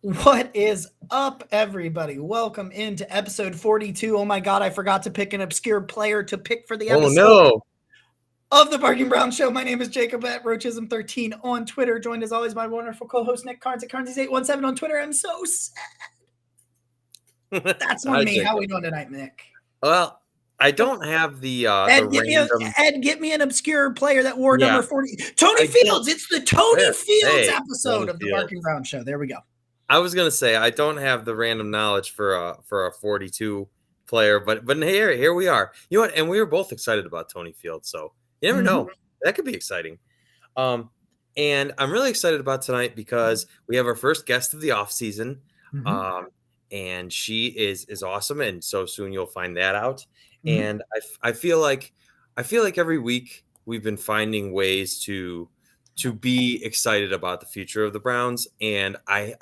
What is up, everybody? Welcome into episode 42. Oh my God, I forgot to pick an obscure player to pick for the episode of the Barking Brown Show. My name is Jacob at Roachism13 on Twitter, joined as always by wonderful co-host Nick Carnes at Carnes817 on Twitter. I'm so sad. That's on me. Jacob. How are we doing tonight, Nick? Well, I don't have the Ed, get me an obscure player that wore number 40. Tony Fields. It's the Tony Fields episode of the Barking Brown Show. There we go. I was gonna say I don't have the random knowledge for a 42 player, but here we are. You know what? And we were both excited about Tony Fields, so you never know. That could be exciting. And I'm really excited about tonight because we have our first guest of the off season. And she is awesome, and so soon you'll find that out. And I feel like every week we've been finding ways to be excited about the future of the Browns, and I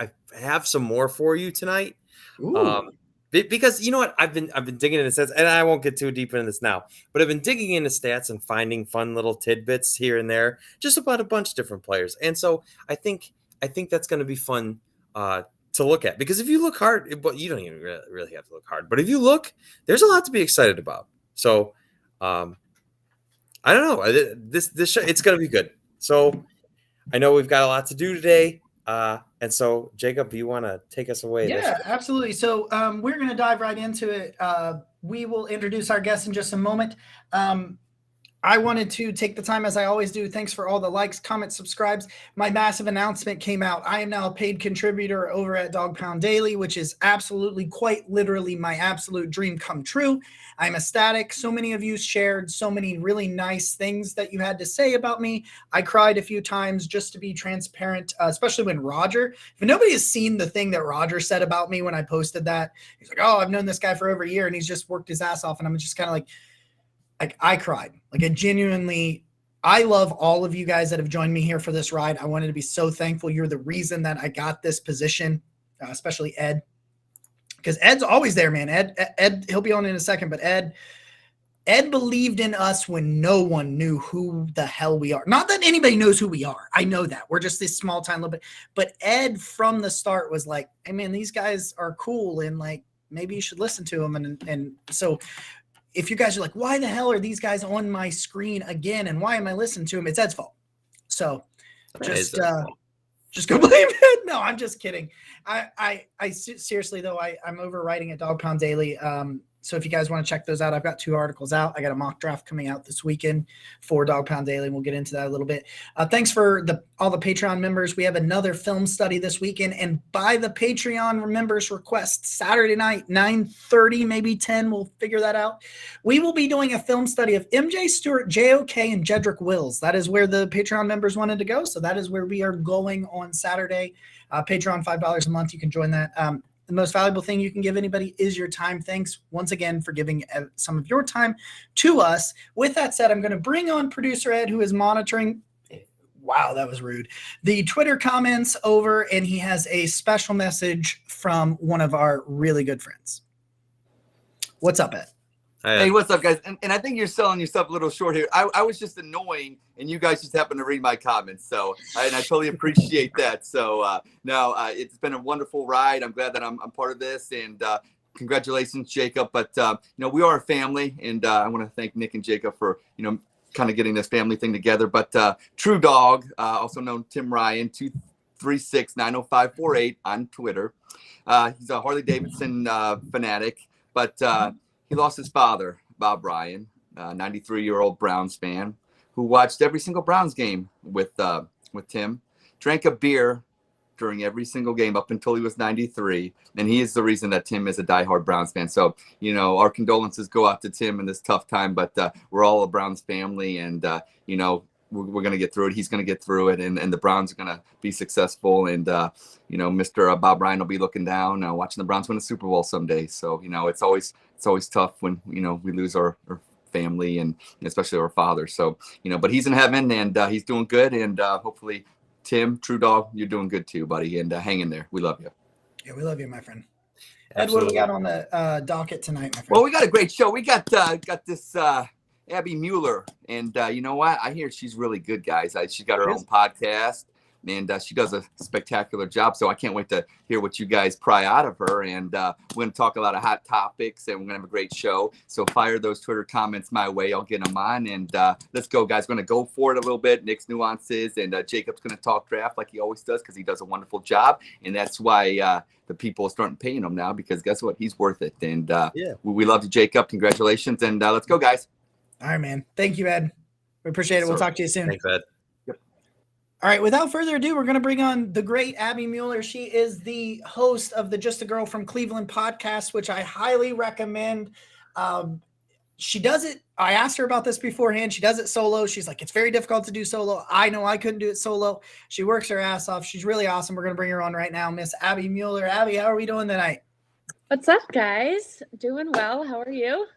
have some more for you tonight. Because you know what, I've been digging into stats, and I won't get too deep into this now, but I've been digging into stats and finding fun little tidbits here and there, just about a bunch of different players. And so I think that's going to be fun to look at, because if you look hard, but you don't even really have to look hard, but if you look, there's a lot to be excited about. So I don't know, this show, it's going to be good. So I know we've got a lot to do today. And so, Jacob, do you want to take us away? Yeah, absolutely. So we're going to dive right into it. We will introduce our guests in just a moment. I wanted to take the time, as I always do. Thanks for all the likes, comments, subscribes. My massive announcement came out. I am now a paid contributor over at Dog Pound Daily, which is absolutely, quite literally, my absolute dream come true. I'm ecstatic. So many of you shared so many really nice things that you had to say about me. I cried a few times, just to be transparent, especially when Roger, if nobody has seen the thing that Roger said about me when I posted that, he's like, oh, I've known this guy for over a year and he's just worked his ass off. And I'm just kind of like I cried. I love all of you guys that have joined me here for this ride. I wanted to be so thankful. You're the reason that I got this position, especially Ed, because Ed's always there, man. Ed, he'll be on in a second, but Ed believed in us when no one knew who the hell we are. Not that anybody knows who we are. I know that. We're just this small time little bit. But Ed from the start was like, hey, man, these guys are cool, and like maybe you should listen to them. And so if you guys are like, why the hell are these guys on my screen again? And why am I listening to them? It's Ed's fault. So just go blame it. No, I'm just kidding. I seriously though, I'm overwriting at Dog Pound Daily. So if you guys want to check those out, I've got 2 articles out. I got a mock draft coming out this weekend for Dog Pound Daily, and we'll get into that a little bit. Thanks for all the Patreon members. We have another film study this weekend, and by the Patreon members' request, Saturday night, 9:30, maybe 10, we'll figure that out. We will be doing a film study of MJ Stewart, JOK, and Jedrick Wills. That is where the Patreon members wanted to go, so that is where we are going on Saturday. Patreon, $5 a month. You can join that. The most valuable thing you can give anybody is your time. Thanks once again for giving some of your time to us. With that said, I'm going to bring on producer Ed, who is monitoring. Wow, that was rude. The Twitter comments over, and he has a special message from one of our really good friends. What's up, Ed? Hey, what's up, guys? And I think you're selling yourself a little short here. I was just annoying, and you guys just happened to read my comments. So, and I totally appreciate that. So, no, it's been a wonderful ride. I'm glad that I'm part of this, and congratulations, Jacob. But, we are a family, and I want to thank Nick and Jacob for, kind of getting this family thing together. But True Dog, also known Tim Ryan, 236-90548 on Twitter. He's a Harley Davidson fanatic, but he lost his father, Bob Ryan, 93-year-old Browns fan, who watched every single Browns game with Tim, drank a beer during every single game up until he was 93, and he is the reason that Tim is a diehard Browns fan. So, our condolences go out to Tim in this tough time, but we're all a Browns family, and, we're going to get through it. He's going to get through it, and the Browns are going to be successful. And, Mr. Bob Ryan will be looking down, watching the Browns win a Super Bowl someday. So, it's always tough when, we lose our family, and especially our father. So, but he's in heaven, and he's doing good. And hopefully, Tim, True Dog, you're doing good too, buddy. And hang in there. We love you. Yeah, we love you, my friend. Ed, what do we got on the docket tonight, my friend? Well, we got a great show. We got this Abby Mueller, and you know what? I hear she's really good, guys. She's got her own podcast and she does a spectacular job. So I can't wait to hear what you guys pry out of her. And we're going to talk a lot of hot topics, and we're going to have a great show. So fire those Twitter comments my way. I'll get them on. And let's go, guys. We're going to go for it a little bit. Nick's nuances, and Jacob's going to talk draft like he always does because he does a wonderful job. And that's why the people are starting paying him now, because guess what? He's worth it. And we love you, Jacob. Congratulations. And let's go, guys. All right, man. Thank you, Ed. We appreciate it. We'll talk to you soon. Thanks, Ed. All right, without further ado, we're going to bring on the great Abby Mueller. She is the host of the Just a Girl from Cleveland podcast, which I highly recommend. She does it. I asked her about this beforehand. She does it solo. She's like, it's very difficult to do solo. I know I couldn't do it solo. She works her ass off. She's really awesome. We're going to bring her on right now, Miss Abby Mueller. Abby, how are we doing tonight? What's up, guys? Doing well. How are you?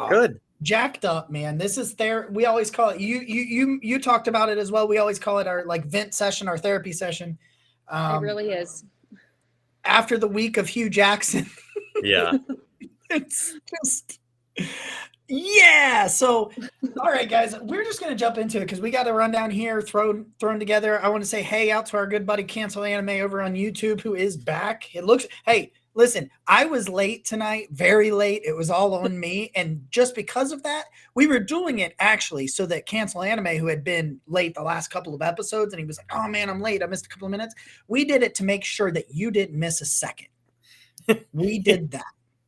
Good. Jacked up, man. This is we always call it, you talked about it as well. We always call it our like vent session, our therapy session. It really is. After the week of Hugh Jackson. Yeah. It's just, yeah. So, all right, guys, we're just going to jump into it because we got a rundown here thrown together. I want to say hey out to our good buddy Cancel Anime over on YouTube, who is back. Hey, listen, I was late tonight, very late. It was all on me. And just because of that, we were doing it actually so that Cancel Anime, who had been late the last couple of episodes, and he was like, oh man, I'm late. I missed a couple of minutes. We did it to make sure that you didn't miss a second. We did that.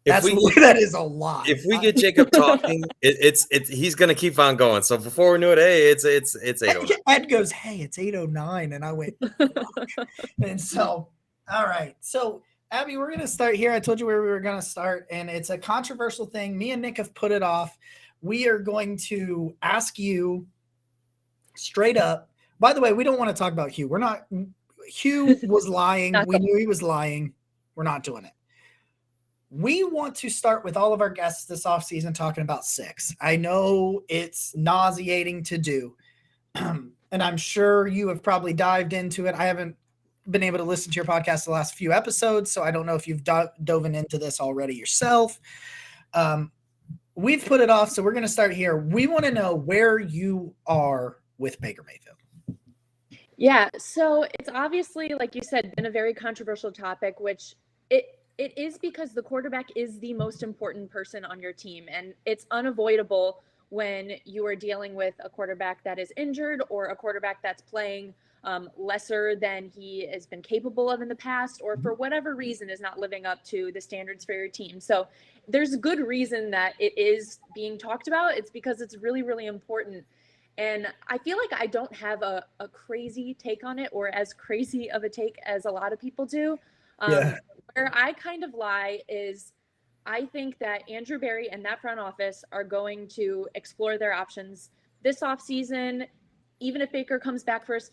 That is a lot. If we get Jacob talking, it's he's gonna keep on going. So before we knew it, hey, it's 8:09. Ed goes, hey, it's 8:09, and I went, fuck. And so, all right. So Abby, we're gonna start here. I told you where we were gonna start, and it's a controversial thing. Me and Nick have put it off. We are going to ask you straight up. By the way, we don't want to talk about Hugh. Hugh was lying. We knew he was lying. We're not doing it. We want to start with all of our guests this offseason talking about six. I know it's nauseating to do, and I'm sure you have probably dived into it. I haven't been able to listen to your podcast the last few episodes, so I don't know if you've dove into this already yourself. We've put it off, so we're going to start here. We want to know where you are with Baker Mayfield. Yeah, so it's obviously, like you said, been a very controversial topic, which it is because the quarterback is the most important person on your team, and it's unavoidable when you are dealing with a quarterback that is injured or a quarterback that's playing lesser than he has been capable of in the past, or for whatever reason is not living up to the standards for your team. So there's a good reason that it is being talked about. It's because it's really, really important. And I feel like I don't have a crazy take on it, or as crazy of a take as a lot of people do. Where I kind of lie is I think that Andrew Berry and that front office are going to explore their options this offseason. Even if Baker comes back for his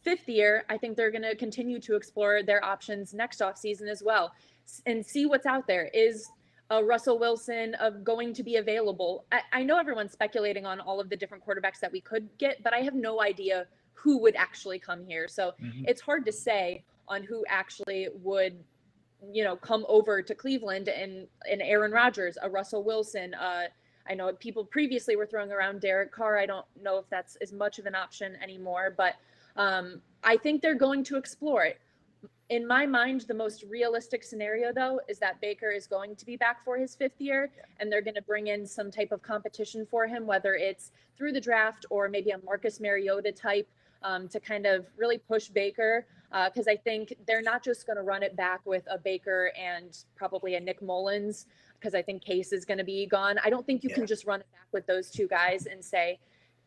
fifth year, I think they're going to continue to explore their options next offseason as well and see what's out there. Is Russell Wilson going to be available? I know everyone's speculating on all of the different quarterbacks that we could get, but I have no idea who would actually come here. So it's hard to say on who actually would, come over to Cleveland, and Aaron Rodgers, a Russell Wilson. I know people previously were throwing around Derek Carr. I don't know if that's as much of an option anymore, but I think they're going to explore it. In my mind, the most realistic scenario, though, is that Baker is going to be back for his fifth year, and they're going to bring in some type of competition for him, whether it's through the draft or maybe a Marcus Mariota type, to kind of really push Baker. Because I think they're not just going to run it back with a Baker and probably a Nick Mullins, because I think Case is going to be gone. I don't think you can just run it back with those two guys and say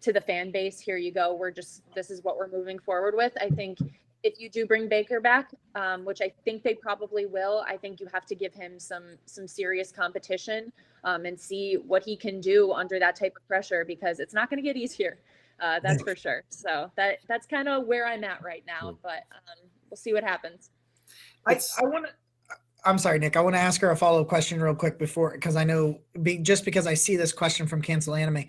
to the fan base, here you go, this is what we're moving forward with. I think if you do bring Baker back, which I think they probably will, I think you have to give him some serious competition and see what he can do under that type of pressure, because it's not going to get easier. That's for sure. So that's kind of where I'm at right now, but we'll see what happens. I'm sorry, Nick. I want to ask her a follow-up question real quick because I know just because I see this question from Cancel Anime,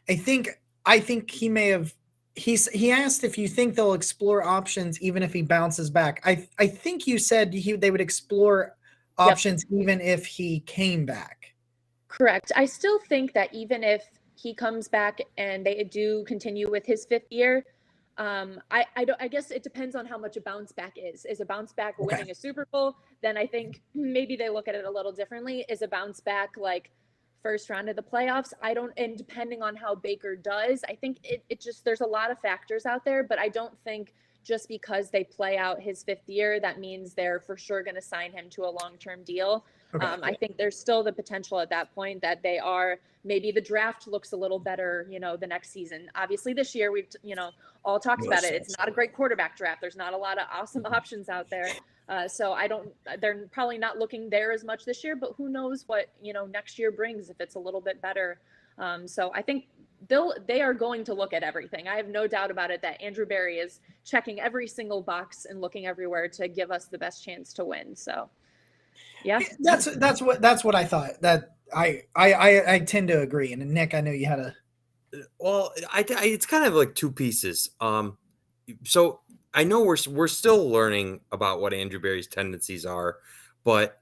I think he may have. He asked if you think they'll explore options even if he bounces back. I think you said they would explore options even if he came back. Correct. I still think that even if he comes back and they do continue with his fifth year, I guess it depends on how much a bounce back is. Is a bounce back winning a Super Bowl? Then I think maybe they look at it a little differently. Is a bounce back like first round of the playoffs? And depending on how Baker does, I think it just, there's a lot of factors out there, but I don't think just because they play out his 5th year, that means they're for sure going to sign him to a long-term deal. I think there's still the potential at that point that they are, maybe the draft looks a little better, the next season. Obviously this year we've, all talked about it. It's not a great quarterback draft. There's not a lot of awesome options out there. So they're probably not looking there as much this year, but who knows what, next year brings if it's a little bit better. So I think they are going to look at everything. I have no doubt about it that Andrew Berry is checking every single box and looking everywhere to give us the best chance to win. So yeah, that's what I thought. That I tend to agree. And Nick, I know you had a. Well, it's kind of like two pieces. So I know we're still learning about what Andrew Berry's tendencies are, but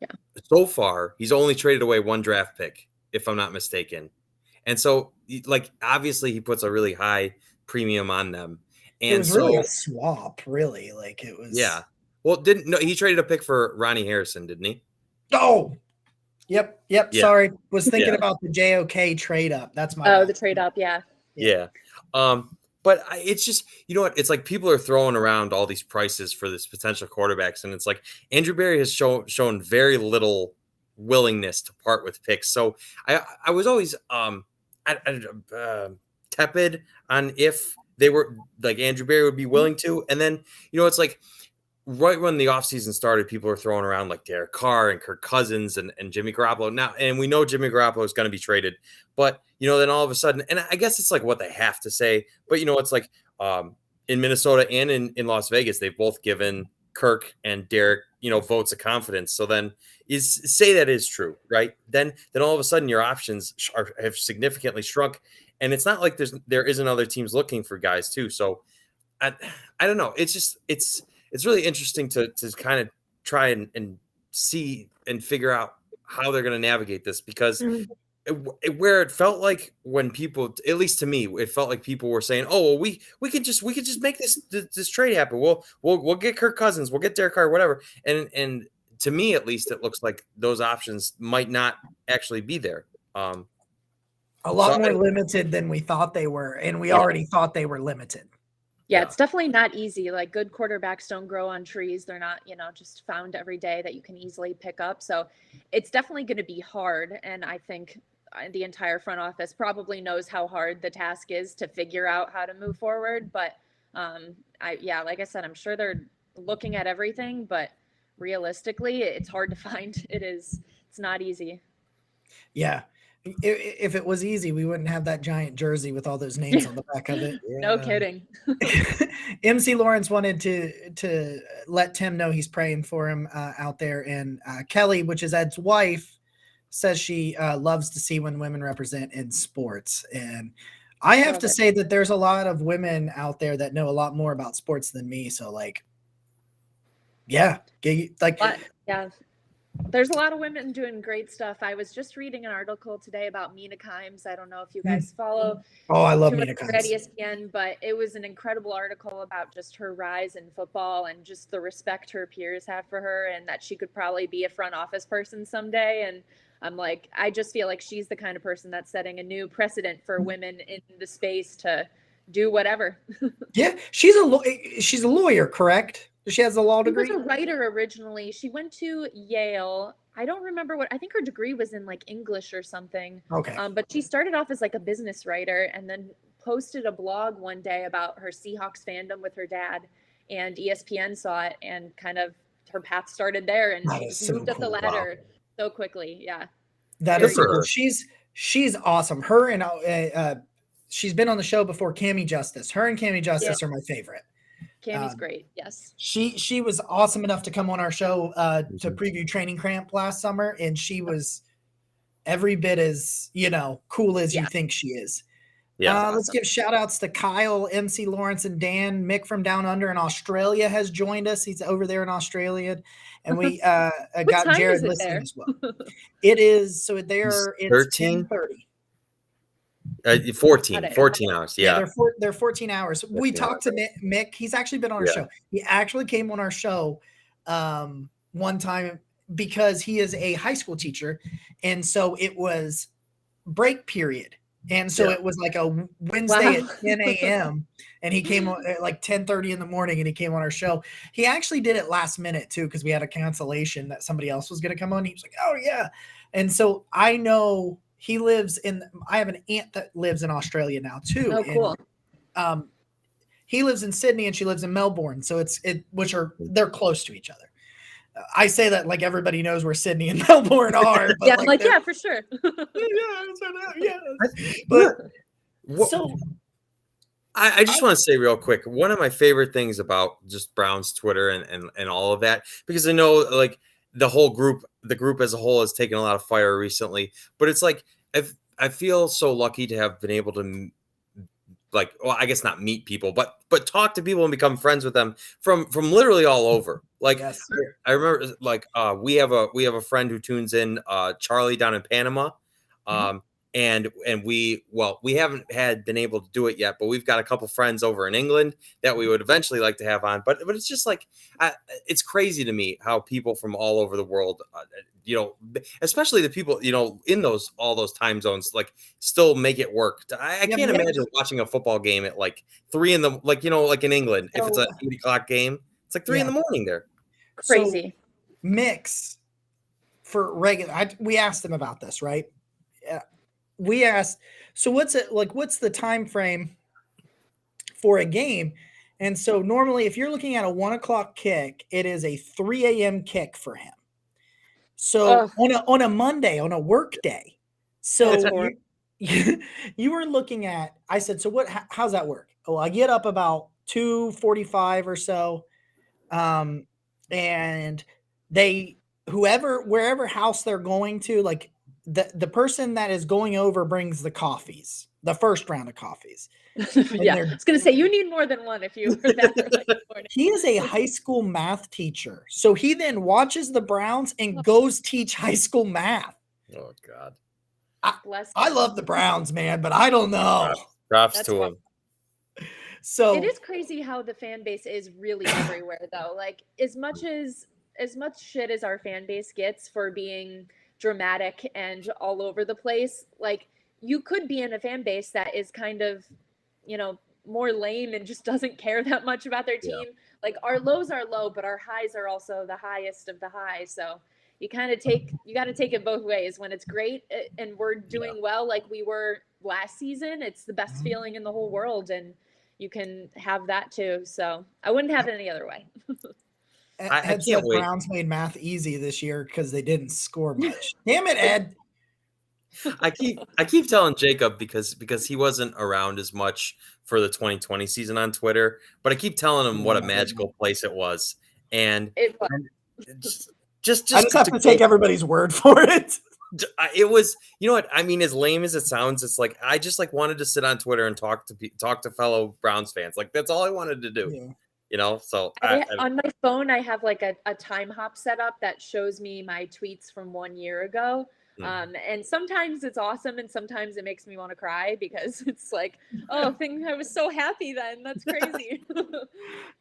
so far he's only traded away 1 draft pick, if I'm not mistaken. And so, like, obviously he puts a really high premium on them. And it was really a swap, really. Like it was. Yeah. Well, he traded a pick for Ronnie Harrison, didn't he? Oh, yep. Yeah. Sorry, was thinking about the JOK trade up. That's my. The trade up, yeah. But it's just, you know what? It's like people are throwing around all these prices for this potential quarterbacks, and it's like Andrew Berry has shown very little willingness to part with picks. So I was always tepid on if they were like Andrew Berry would be willing to, and then it's like. Right when the offseason started, people are throwing around like Derek Carr and Kirk Cousins and Jimmy Garoppolo. Now, and we know Jimmy Garoppolo is going to be traded, but then all of a sudden, and I guess it's like what they have to say, but it's like in Minnesota and in Las Vegas, they've both given Kirk and Derek, votes of confidence. So then say that is true, right? Then all of a sudden your options have significantly shrunk, and it's not like there isn't other teams looking for guys too. So I don't know. It's really interesting to kind of try and see and figure out how they're going to navigate this, because where it felt like when people, at least to me, it felt like people were saying, "Oh, well, we could just make this trade happen. We'll get Kirk Cousins, we'll get Derek Carr, whatever." And to me, at least, it looks like those options might not actually be there. A lot more limited than we thought they were, and we already thought they were limited. Yeah, it's definitely not easy. Like, good quarterbacks don't grow on trees. They're not, just found every day that you can easily pick up. So it's definitely going to be hard. And I think the entire front office probably knows how hard the task is to figure out how to move forward. But like I said, I'm sure they're looking at everything, but realistically, it's hard to find. It's not easy. Yeah. If it was easy, we wouldn't have that giant jersey with all those names on the back of it. No kidding. MC Lawrence wanted to let Tim know he's praying for him out there. And Kelly, which is Ed's wife, says she loves to see when women represent in sports. And I have to say that there's a lot of women out there that know a lot more about sports than me. So yeah. There's a lot of women doing great stuff. I was just reading an article today about Mina Kimes. I don't know if you guys follow. Oh, I love Mina Kimes. At ESPN, but it was an incredible article about just her rise in football and just the respect her peers have for her, and that she could probably be a front office person someday. And I'm like, I just feel like she's the kind of person that's setting a new precedent for women in the space to do whatever. Yeah, she's a lawyer, correct? She has a law degree. She was a writer originally. She went to Yale. I don't remember I think her degree was in like English or something. Okay. But she started off as like a business writer and then posted a blog one day about her Seahawks fandom with her dad, and ESPN saw it and kind of her path started there, and she moved up the ladder so quickly. Yeah. That is cool. She's awesome. Her and she's been on the show before, Cammie Justice. Her and Cammie Justice are my favorite. Cammie's great. Yes. She was awesome enough to come on our show to preview Training Camp last summer, and she was every bit as cool as you think she is. Yeah. Let's give shout outs to Kyle, MC Lawrence, and Dan. Mick from Down Under in Australia has joined us. He's over there in Australia, and we got Jared listening as well. It is it's 10:30. 14 Got it. 14 hours. Yeah. they're 14 hours. We 14 talked to Mick. He's actually been on our show. He actually came on our show one time because he is a high school teacher, and so it was break period, and so it was like a Wednesday at 10 a.m. and he came on at like 10:30 in the morning, and he came on our show. He actually did it last minute too, because we had a cancellation that somebody else was going to come on. He was like, "Oh yeah," and so I know he lives in. I have an aunt that lives in Australia now too. Oh, cool. And, he lives in Sydney and she lives in Melbourne, so they're close to each other. I say that like everybody knows where Sydney and Melbourne are. But yeah, yeah, for sure. yeah. But so I just want to say real quick, one of my favorite things about just Brown's Twitter and all of that, because I know like the group as a whole has taken a lot of fire recently, but it's like I feel so lucky to have been able to I guess not meet people, but talk to people and become friends with them from literally all over. Like yes, I remember we have a friend who tunes in, Charlie down in Panama. And we haven't been able to do it yet, but we've got a couple friends over in England that we would eventually like to have on. But it's just like, it's crazy to me how people from all over the world, especially the people, in all those time zones, like still make it work. I can't imagine watching a football game at like 3 in the, like in England, if it's an 8 o'clock game, it's like 3 in the morning there. Crazy. So, mix for regular. We asked them about this, right? We asked, so what's the time frame for a game? And so normally if you're looking at a 1 o'clock kick, it is a 3 a.m. kick for him. So on a Monday, on a work day. So you were looking at, I said, so how's that work? Oh, I get up about 2:45 or so. And wherever house they're going to, like, the person that is going over brings the coffees, the first round of coffees. Yeah, I was going to say, you need more than one if you were that early in the morning. He is a high school math teacher. So he then watches the Browns and goes teach high school math. Oh, God. I love the Browns, man, but I don't know. Props to him. So it is crazy how the fan base is really everywhere, though. Like, as much shit as our fan base gets for being dramatic and all over the place, like, you could be in a fan base that is kind of, more lame and just doesn't care that much about their team. Like, our lows are low, but our highs are also the highest of the high. So you got to take it both ways. When it's great and we're doing well, like we were last season, it's the best feeling in the whole world, and you can have that too. So I wouldn't have it any other way. I can't wait. Browns made math easy this year because they didn't score much. Damn it, Ed. I keep telling Jacob because he wasn't around as much for the 2020 season on Twitter, but I keep telling him what a magical place it was. And it was. Just I just have to take everybody's word for it. It was, what I mean, as lame as it sounds, it's like I just wanted to sit on Twitter and talk to fellow Browns fans. Like, that's all I wanted to do. So on my phone, I have like a time hop set up that shows me my tweets from 1 year ago. And sometimes it's awesome, and sometimes it makes me want to cry because it's like, I was so happy then. That's crazy.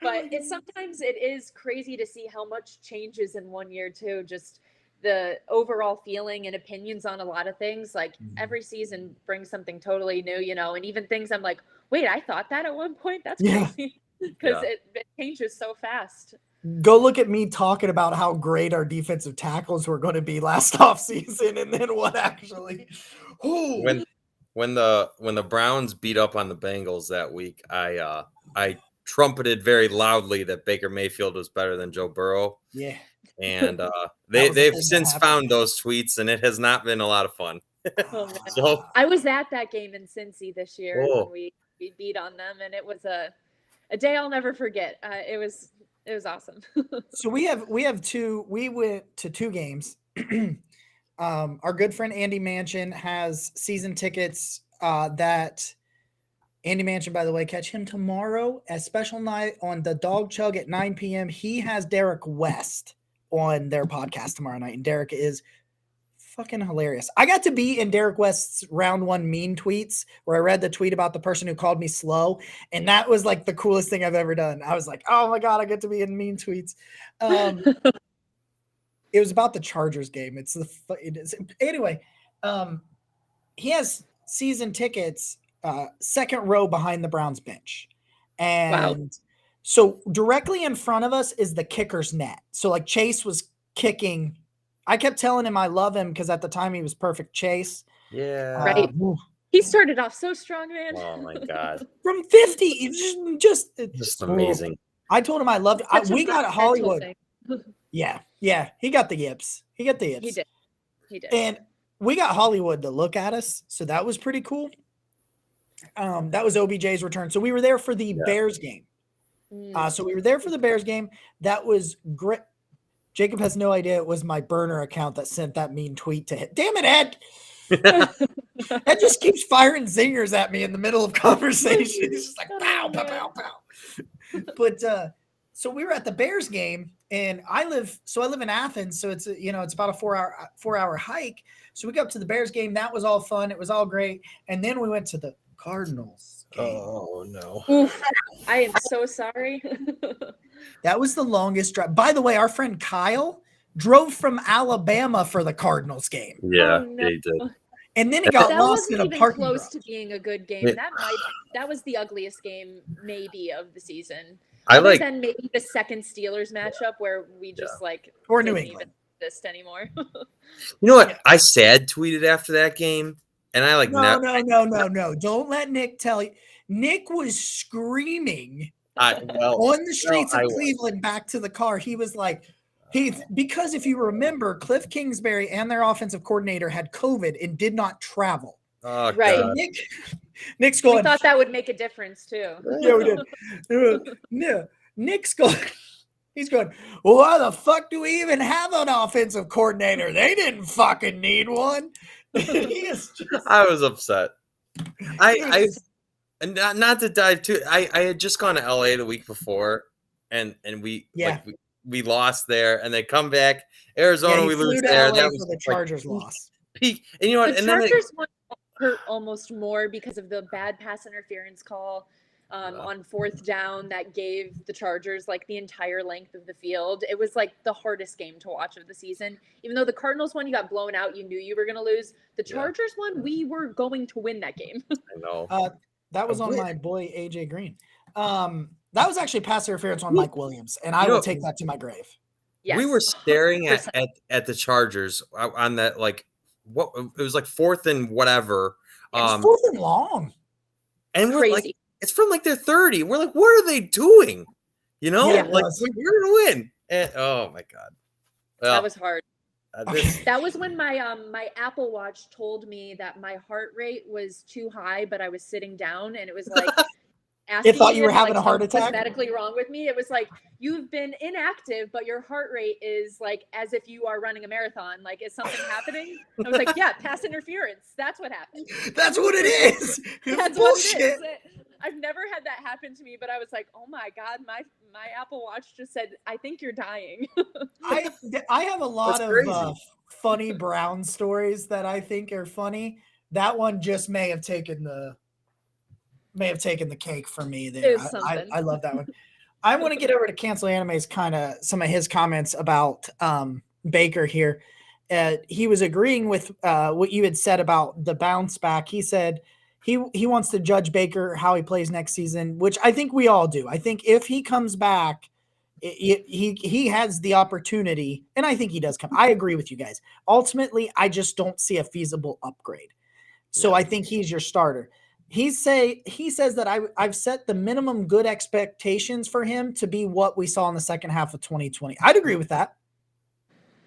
But sometimes it is crazy to see how much changes in 1 year too. Just the overall feeling and opinions on a lot of things. Like, every season brings something totally new, and even things I'm like, wait, I thought that at one point. That's crazy because it changes so fast. Go look at me talking about how great our defensive tackles were going to be last offseason, and then what actually. When the Browns beat up on the Bengals that week, I trumpeted very loudly that Baker Mayfield was better than Joe Burrow. Yeah. And they've since found those tweets, and it has not been a lot of fun. So I was at that game in Cincy this year when we beat on them, and it was a day I'll never forget. It was awesome. So we went to 2 games. Our good friend Andy Manchin has season tickets that Andy Manchin, by the way, catch him tomorrow at special night on the Dog Chug at 9 p.m. He has Derek West on their podcast tomorrow night, and Derek is fucking hilarious. I got to be in Derek West's round 1 mean tweets where I read the tweet about the person who called me slow. And that was like the coolest thing I've ever done. I was like, oh my God, I get to be in mean tweets. It was about the Chargers game. It is. Anyway, he has season tickets, second row behind the Browns bench. And so directly in front of us is the kicker's net. So like Chase was kicking. I kept telling him I love him because at the time he was perfect Chase. Yeah. Right. He started off so strong, man. Oh my God. From 50. It's Just amazing. I told him I loved it. We got at Hollywood. Yeah. He got the yips. He did. And we got Hollywood to look at us. So that was pretty cool. That was OBJ's return. So we were there for the Bears game. That was great. Jacob has no idea it was my burner account that sent that mean tweet to him. Damn it, Ed. Ed just keeps firing zingers at me in the middle of conversations. He's just like, pow, pow, pow, pow. But so we were at the Bears game, and I live in Athens, so it's about a 4-hour hike. So we go up to the Bears game. That was all fun. It was all great. And then we went to the Cardinals game. Oh no. Oof, I am so sorry. That was the longest drive. By the way, our friend Kyle drove from Alabama for the Cardinals game. Yeah, he did. And then he got lost in a even parking close garage. to being a good game. Yeah. That was the ugliest game maybe of the season. I Other like than maybe the second Steelers matchup where we just or New didn't England even exist anymore. You know what? I sad tweeted after that game, and I like no. Don't let Nick tell you. Nick was screaming on the streets of Cleveland back to the car. He was like, because if you remember, Cliff Kingsbury and their offensive coordinator had COVID and did not travel. Oh, right. God. Nick's going. We thought that would make a difference too. Yeah, we did. No, Nick's going. He's going, well, why the fuck do we even have an offensive coordinator? They didn't fucking need one. I was upset. And not to dive too. I had just gone to LA the week before, and we we lost there, and they come back Arizona. We lose there. That was the Chargers loss. Peak. And you know what? The Chargers one hurt almost more because of the bad pass interference call on 4th down that gave the Chargers like the entire length of the field. It was like the hardest game to watch of the season. Even though the Cardinals one, you got blown out, you knew you were going to lose. The Chargers one, we were going to win that game. I know. That was on my boy AJ Green. That was actually pass interference on Mike Williams, and I will take that to my grave. Yes. We were staring at the Chargers on that, like, what it was like 4th and whatever. It's 4th and long. And we're like, it's from like their 30. We're like, what are they doing? You know, we're gonna win. And, oh my God. Well, that was hard. That was when my my Apple Watch told me that my heart rate was too high, but I was sitting down, and it was like asking it thought you were if, having like, a heart attack. Medically wrong with me. It was like, you've been inactive, but your heart rate is like as if you are running a marathon. Like, is something happening? I was like, yeah, pass interference. That's what happened. That's what it is. That's bullshit. What it is. I've never had that happen to me, but I was like, oh my God, my Apple Watch just said, I think you're dying. I have a lot of funny Brown stories that I think are funny. That one just may have taken the cake for me there. I love that one. I want to get over to Cancel Anime's kind of some of his comments about Baker here. He was agreeing with what you had said about the bounce back. He said he wants to judge Baker how he plays next season, which I think we all do. I think if he comes back, he has the opportunity, and I think he does come. I agree with you guys. Ultimately, I just don't see a feasible upgrade. So I think he's your starter. He says that I've set the minimum good expectations for him to be what we saw in the second half of 2020. I'd agree with that.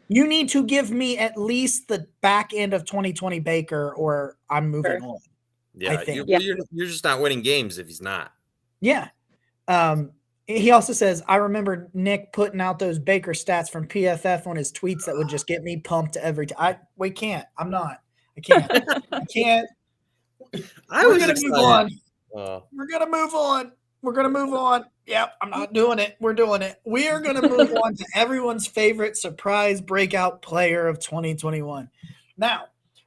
You need to give me at least the back end of 2020 Baker, or I'm moving on. Yeah, I think. You're just not winning games if he's not. Yeah. He also says, I remember Nick putting out those Baker stats from PFF on his tweets that would just get me pumped every time. We can't. I'm not. I can't. I can't. We're going to move on. We're going to move on. We're going to move on. Yep, I'm not doing it. We're doing it. We are going to move on to everyone's favorite surprise breakout player of 2021. Now,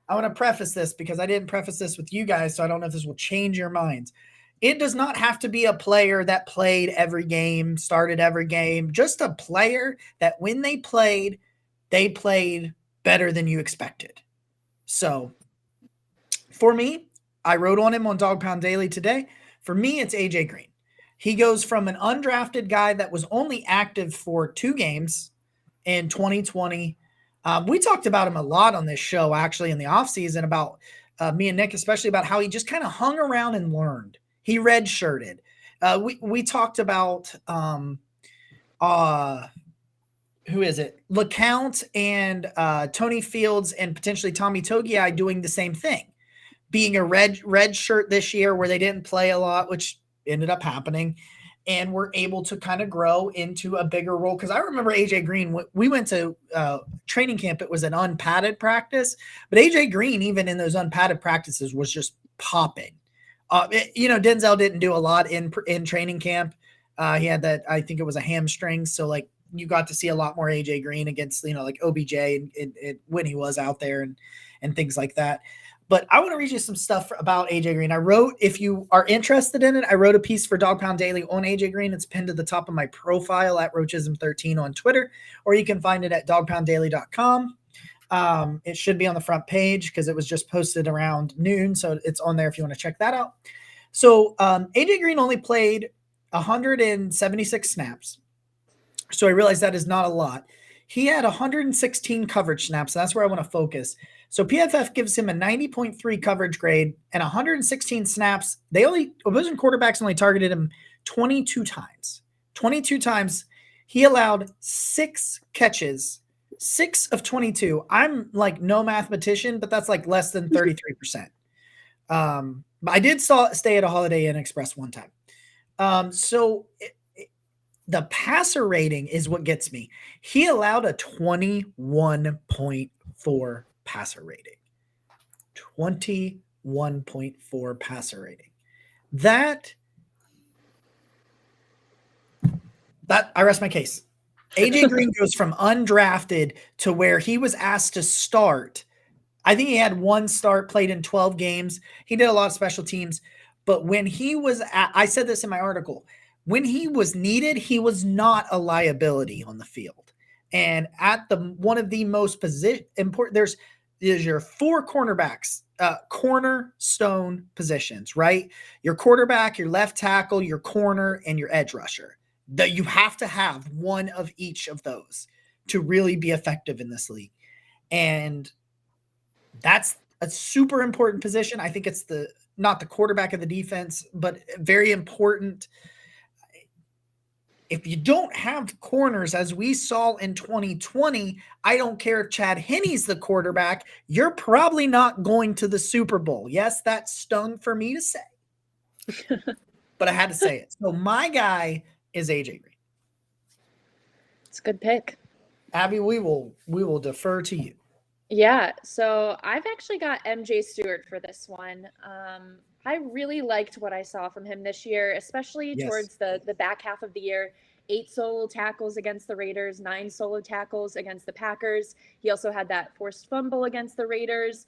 I want to preface this because I didn't preface this with you guys, so I don't know if this will change your minds. It does not have to be a player that played every game, started every game, just a player that when they played better than you expected. So for me, I wrote on him on Dog Pound Daily today. For me, it's AJ Green. He goes from an undrafted guy that was only active for 2 games in 2020. We talked about him a lot on this show, actually, in the offseason about me and Nick, especially about how he just kind of hung around and learned. He redshirted. We talked about who is it? LeCount and Tony Fields and potentially Tommy Togiai doing the same thing, being a red shirt this year where they didn't play a lot, which ended up happening, and were able to kind of grow into a bigger role. Because I remember AJ Green, we went to training camp. It was an unpadded practice, but AJ Green, even in those unpadded practices, was just popping. Denzel didn't do a lot in training camp. He had that, I think it was a hamstring. So like you got to see a lot more AJ Green against, like OBJ and when he was out there and things like that. But I want to read you some stuff about AJ Green. I wrote, if you are interested in it, I wrote a piece for Dog Pound Daily on AJ Green. It's pinned to the top of my profile at Roachism13 on Twitter, or you can find it at dogpounddaily.com. It should be on the front page because it was just posted around noon. So it's on there if you want to check that out. So AJ Green only played 176 snaps. So I realized that is not a lot. He had 116 coverage snaps. So that's where I want to focus. So PFF gives him a 90.3 coverage grade and 116 snaps. Opposing quarterbacks only targeted him 22 times. 22 times. He allowed 6 catches, 6 of 22. I'm like no mathematician, but that's like less than 33%. But I did stay at a Holiday Inn Express one time. The passer rating is what gets me. He allowed a 21.4 passer rating. 21.4 passer rating. That I rest my case. AJ Green goes from undrafted to where he was asked to start. I think he had 1 start, played in 12 games. He did a lot of special teams. But when he was I said this in my article, when he was needed, he was not a liability on the field. And at one of the most important, there's your 4 cornerbacks, cornerstone positions, right? Your quarterback, your left tackle, your corner, and your edge rusher. That you have to have one of each of those to really be effective in this league. And that's a super important position. I think it's not the quarterback of the defense, but very important. If you don't have corners, as we saw in 2020, I don't care if Chad Henne's the quarterback, you're probably not going to the Super Bowl. Yes, that stung for me to say, but I had to say it. So my guy is AJ Green. It's a good pick. Abby, we will defer to you. Yeah, so I've actually got MJ Stewart for this one. I really liked what I saw from him this year, especially towards the back half of the year. 8 solo tackles against the Raiders, 9 solo tackles against the Packers. He also had that forced fumble against the Raiders.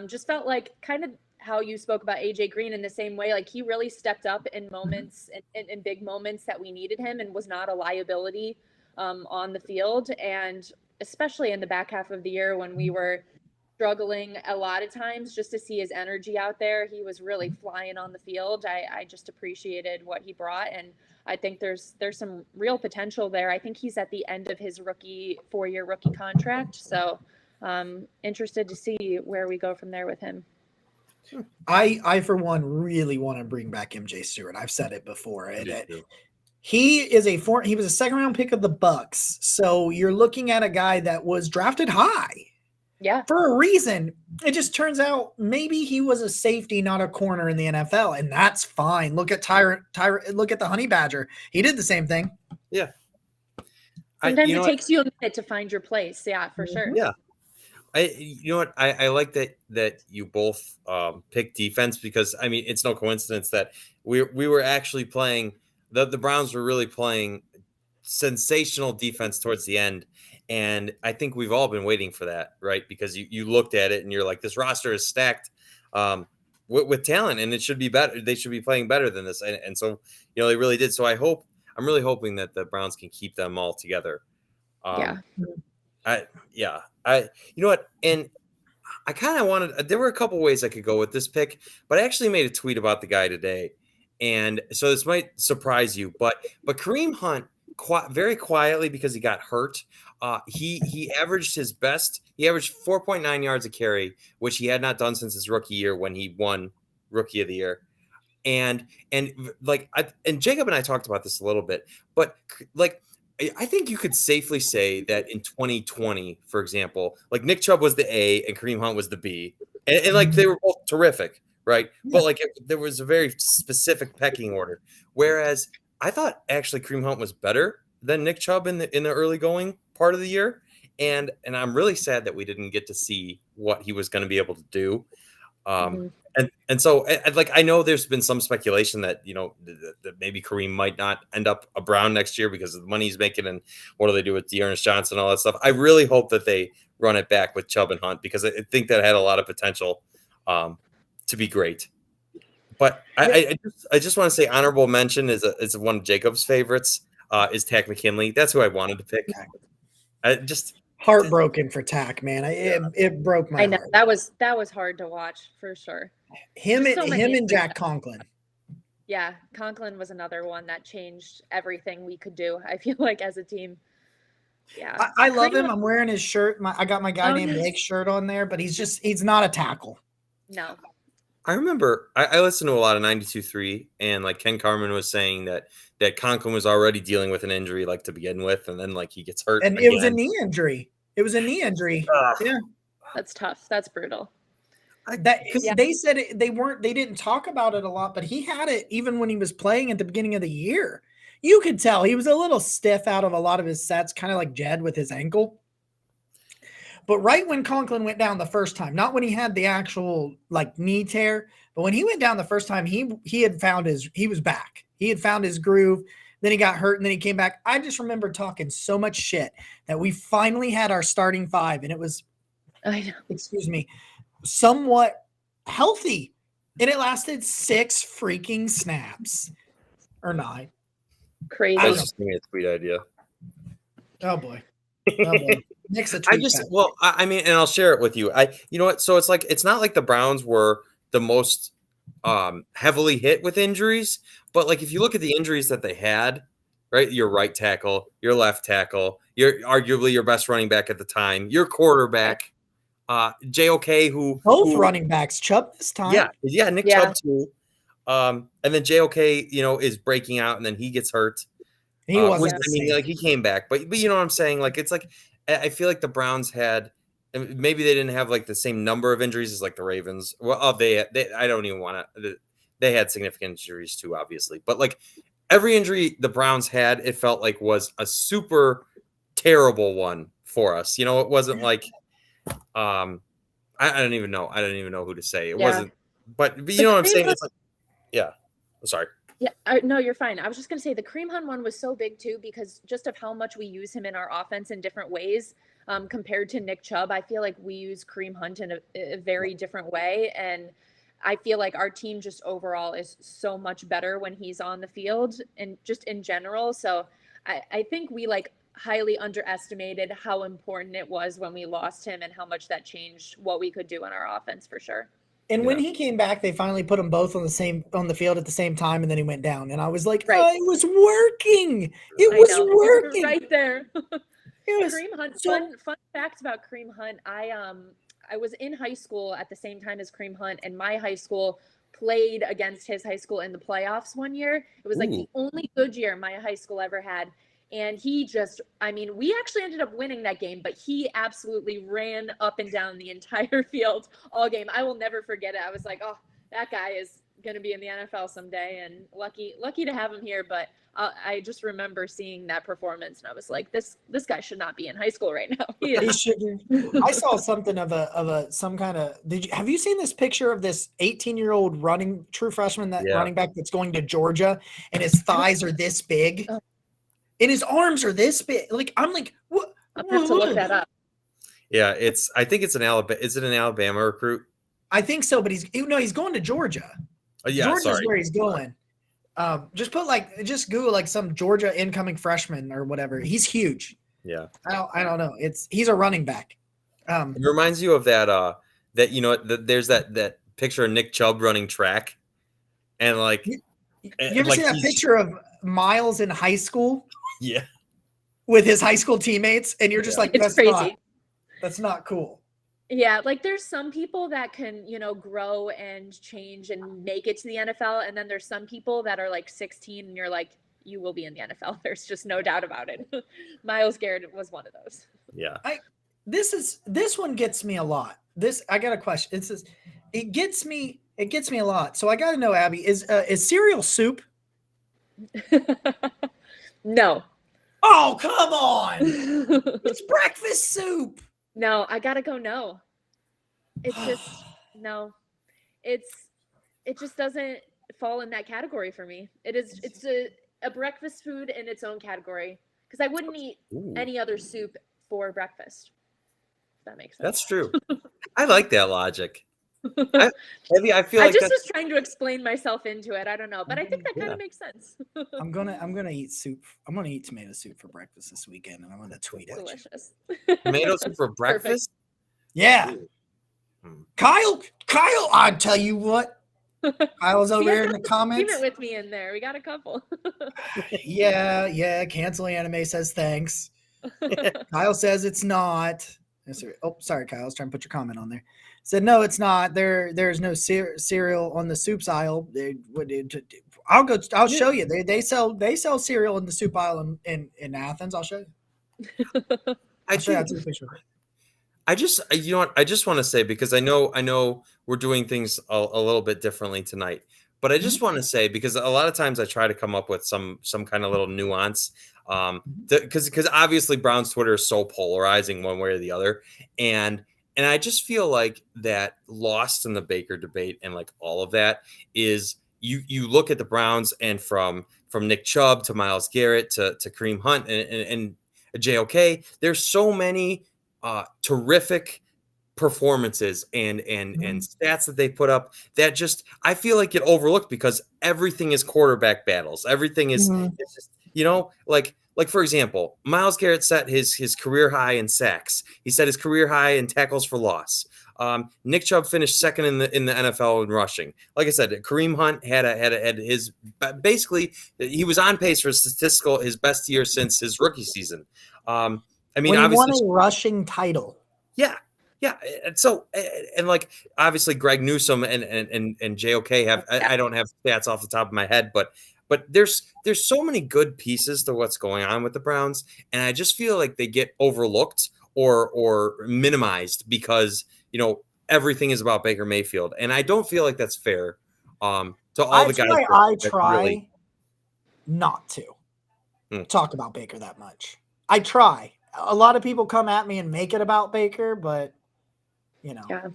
Just felt like kind of how you spoke about AJ Green in the same way. Like he really stepped up in moments, in big moments that we needed him, and was not a liability on the field. And especially in the back half of the year when we were struggling a lot of times, just to see his energy out there. He was really flying on the field. I just appreciated what he brought, and I think there's some real potential there. I think he's at the end of his 4-year rookie contract, so interested to see where we go from there with him. I for one really want to bring back MJ Stewart. I've said it before. He was a 2nd-round pick of the Bucks, so you're looking at a guy that was drafted high. Yeah. For a reason. It just turns out maybe he was a safety, not a corner in the NFL, and that's fine. Look at look at the Honey Badger. He did the same thing. Yeah. Sometimes it takes you a minute to find your place. Yeah, for sure. Yeah. I like that you both picked defense, because I mean it's no coincidence that we were actually playing the Browns were really playing sensational defense towards the end, And I think we've all been waiting for that, right? Because you looked at it and you're like, this roster is stacked with talent, and it should be better. They should be playing better than this. And so, they really did. So I'm really hoping that the Browns can keep them all together. Yeah. You know what? And I kind of wanted, there were a couple ways I could go with this pick, but I actually made a tweet about the guy today. And so this might surprise you, but Kareem Hunt, very quietly, because he got hurt, he averaged his best. He averaged 4.9 yards a carry, which he had not done since his rookie year when he won Rookie of the Year. And Jacob and I talked about this a little bit, but like, I think you could safely say that in 2020, for example, like Nick Chubb was the A and Kareem Hunt was the B, and like they were both terrific, right? Yeah. But like there was a very specific pecking order. Whereas I thought actually Kareem Hunt was better than Nick Chubb in the early going part of the year, and I'm really sad that we didn't get to see what he was going to be able to do. And so, like, I know there's been some speculation that, that maybe Kareem might not end up a Brown next year because of the money he's making and what do they do with Dearness Johnson and all that stuff. I really hope that they run it back with Chubb and Hunt, because I think that had a lot of potential to be great. But I just want to say honorable mention is one of Jacob's favorites is Tack McKinley. That's who I wanted to pick. Heartbroken for Tack, man. It broke my heart. That was hard to watch for sure. Him and Jack Conklin. Yeah, Conklin was another one that changed everything we could do, I feel like, as a team. Yeah, I love him. I'm wearing his shirt. I got my guy named Nick shirt on there, but he's not a tackle. No. I remember I listened to a lot of 92.3, and like Ken Carman was saying that Conklin was already dealing with an injury like to begin with, and then like he gets hurt. And again. It was a knee injury. Yeah. That's tough. That's brutal. They said they didn't talk about it a lot, but he had it even when he was playing at the beginning of the year. You could tell he was a little stiff out of a lot of his sets, kind of like Jed with his ankle. But right when Conklin went down the first time, not when he had the actual like knee tear, but when he went down the first time, he was back. He had found his groove. Then he got hurt, and then he came back. I just remember talking so much shit that we finally had our starting five, and it was, somewhat healthy. And it lasted 6 freaking snaps. Or 9. Crazy. I was just thinking a tweet idea. Oh boy. Nick's a tweet. I mean, and I'll share it with you. You know what? So it's like, it's not like the Browns were the most heavily hit with injuries, but like if you look at the injuries that they had, right? Your right tackle, your left tackle, your arguably your best running back at the time, your quarterback, JOK, who running backs, Chubb this time. Yeah, Nick Chubb too. And then JOK, is breaking out, and then he gets hurt. He wasn't. He came back, but you know what I'm saying? Like it's like I feel like the Browns had. Maybe they didn't have like the same number of injuries as like the Ravens. Well, I don't even want to. They had significant injuries too, obviously. But like every injury the Browns had, it felt like was a super terrible one for us. It wasn't like, I don't even know. I don't even know who to say. It wasn't. But you know what I'm saying? It's like, yeah. I'm sorry. Yeah, no, you're fine. I was just going to say the Kareem Hunt one was so big too, because just of how much we use him in our offense in different ways. Compared to Nick Chubb, I feel like we use Kareem Hunt in a very different way. And I feel like our team just overall is so much better when he's on the field and just in general. So I think we like highly underestimated how important it was when we lost him and how much that changed what we could do in our offense for sure. And when he came back, they finally put them both on the field at the same time, and then he went down. And I was like, right. It was working. It was working right there. Kareem Hunt. Fun fact about Kareem Hunt. I was in high school at the same time as Kareem Hunt, and my high school played against his high school in the playoffs one year. It was like the only good year my high school ever had. And we actually ended up winning that game, but he absolutely ran up and down the entire field all game. I will never forget it. I was like, oh, that guy is going to be in the NFL someday, and lucky to have him here. But I just remember seeing that performance, and I was like, this guy should not be in high school right now. He shouldn't. I saw something of some kind of. Have you seen this picture of this 18-year-old true freshman running back that's going to Georgia, and his thighs are this big? And his arms are this big. Like, I'm like, what? I'll have to look that up. Yeah, I think it's an Alabama. Is it an Alabama recruit? I think so, but he's going to Georgia. Oh, yeah, Georgia's sorry. where he's going. Just Google like some Georgia incoming freshman or whatever. He's huge. Yeah. I don't know. He's a running back. It reminds you of that there's that picture of Nick Chubb running track, and like you ever see that picture of Miles in high school? Yeah. With his high school teammates, and you're just like, it's crazy. That's not cool. Yeah, like there's some people that can, grow and change and make it to the NFL, and then there's some people that are like 16 and you're like, you will be in the NFL. There's just no doubt about it. Miles Garrett was one of those. Yeah. This one gets me a lot. I got a question. It gets me a lot. So I got to know, Abby, is cereal soup? No. Oh, come on. It's breakfast soup. No, I gotta go. No, it's just no. It just doesn't fall in that category for me. It's a breakfast food in its own category because I wouldn't eat any other soup for breakfast. If that makes sense. That's true. I like that logic. I feel like I just was trying to explain myself into it. I don't know, but I think that kind of makes sense. I'm gonna eat soup. I'm gonna eat tomato soup for breakfast this weekend, and I'm gonna tweet it. Delicious. Tomato soup for breakfast. Yeah. Kyle, I tell you what. Kyle's over here in the comments. Keep it with me in there. We got a couple. Yeah. Cancel anime says thanks. Kyle says it's not. Oh, sorry, Kyle. I was trying to put your comment on there. Said no, it's not. There's no cereal on the soups aisle. I'll show you. They sell cereal in the soup aisle in Athens. I'll show you. I just want to say, because I know we're doing things a little bit differently tonight, but I just want to say, because a lot of times I try to come up with some kind of little nuance, because obviously Brown's Twitter is so polarizing one way or the other, and I just feel like that lost in the Baker debate and like all of that is you look at the Browns, and from Nick Chubb to Myles Garrett to Kareem Hunt and JOK, there's so many terrific performances and stats that they put up that just I feel like get overlooked because everything is quarterback battles. Everything is it's just, like for example, Myles Garrett set his career high in sacks. He set his career high in tackles for loss. Nick Chubb finished second in the NFL in rushing. Like I said, Kareem Hunt had his basically he was on pace for his best year since his rookie season. When he won a rushing title. Yeah. And so, and like, obviously Greg Newsome and JOK have, I don't have stats off the top of my head, but there's so many good pieces to what's going on with the Browns. And I just feel like they get overlooked or minimized because, everything is about Baker Mayfield. And I don't feel like that's fair to all the guys. I try not to talk about Baker that much. I try. A lot of people come at me and make it about Baker, but Yeah.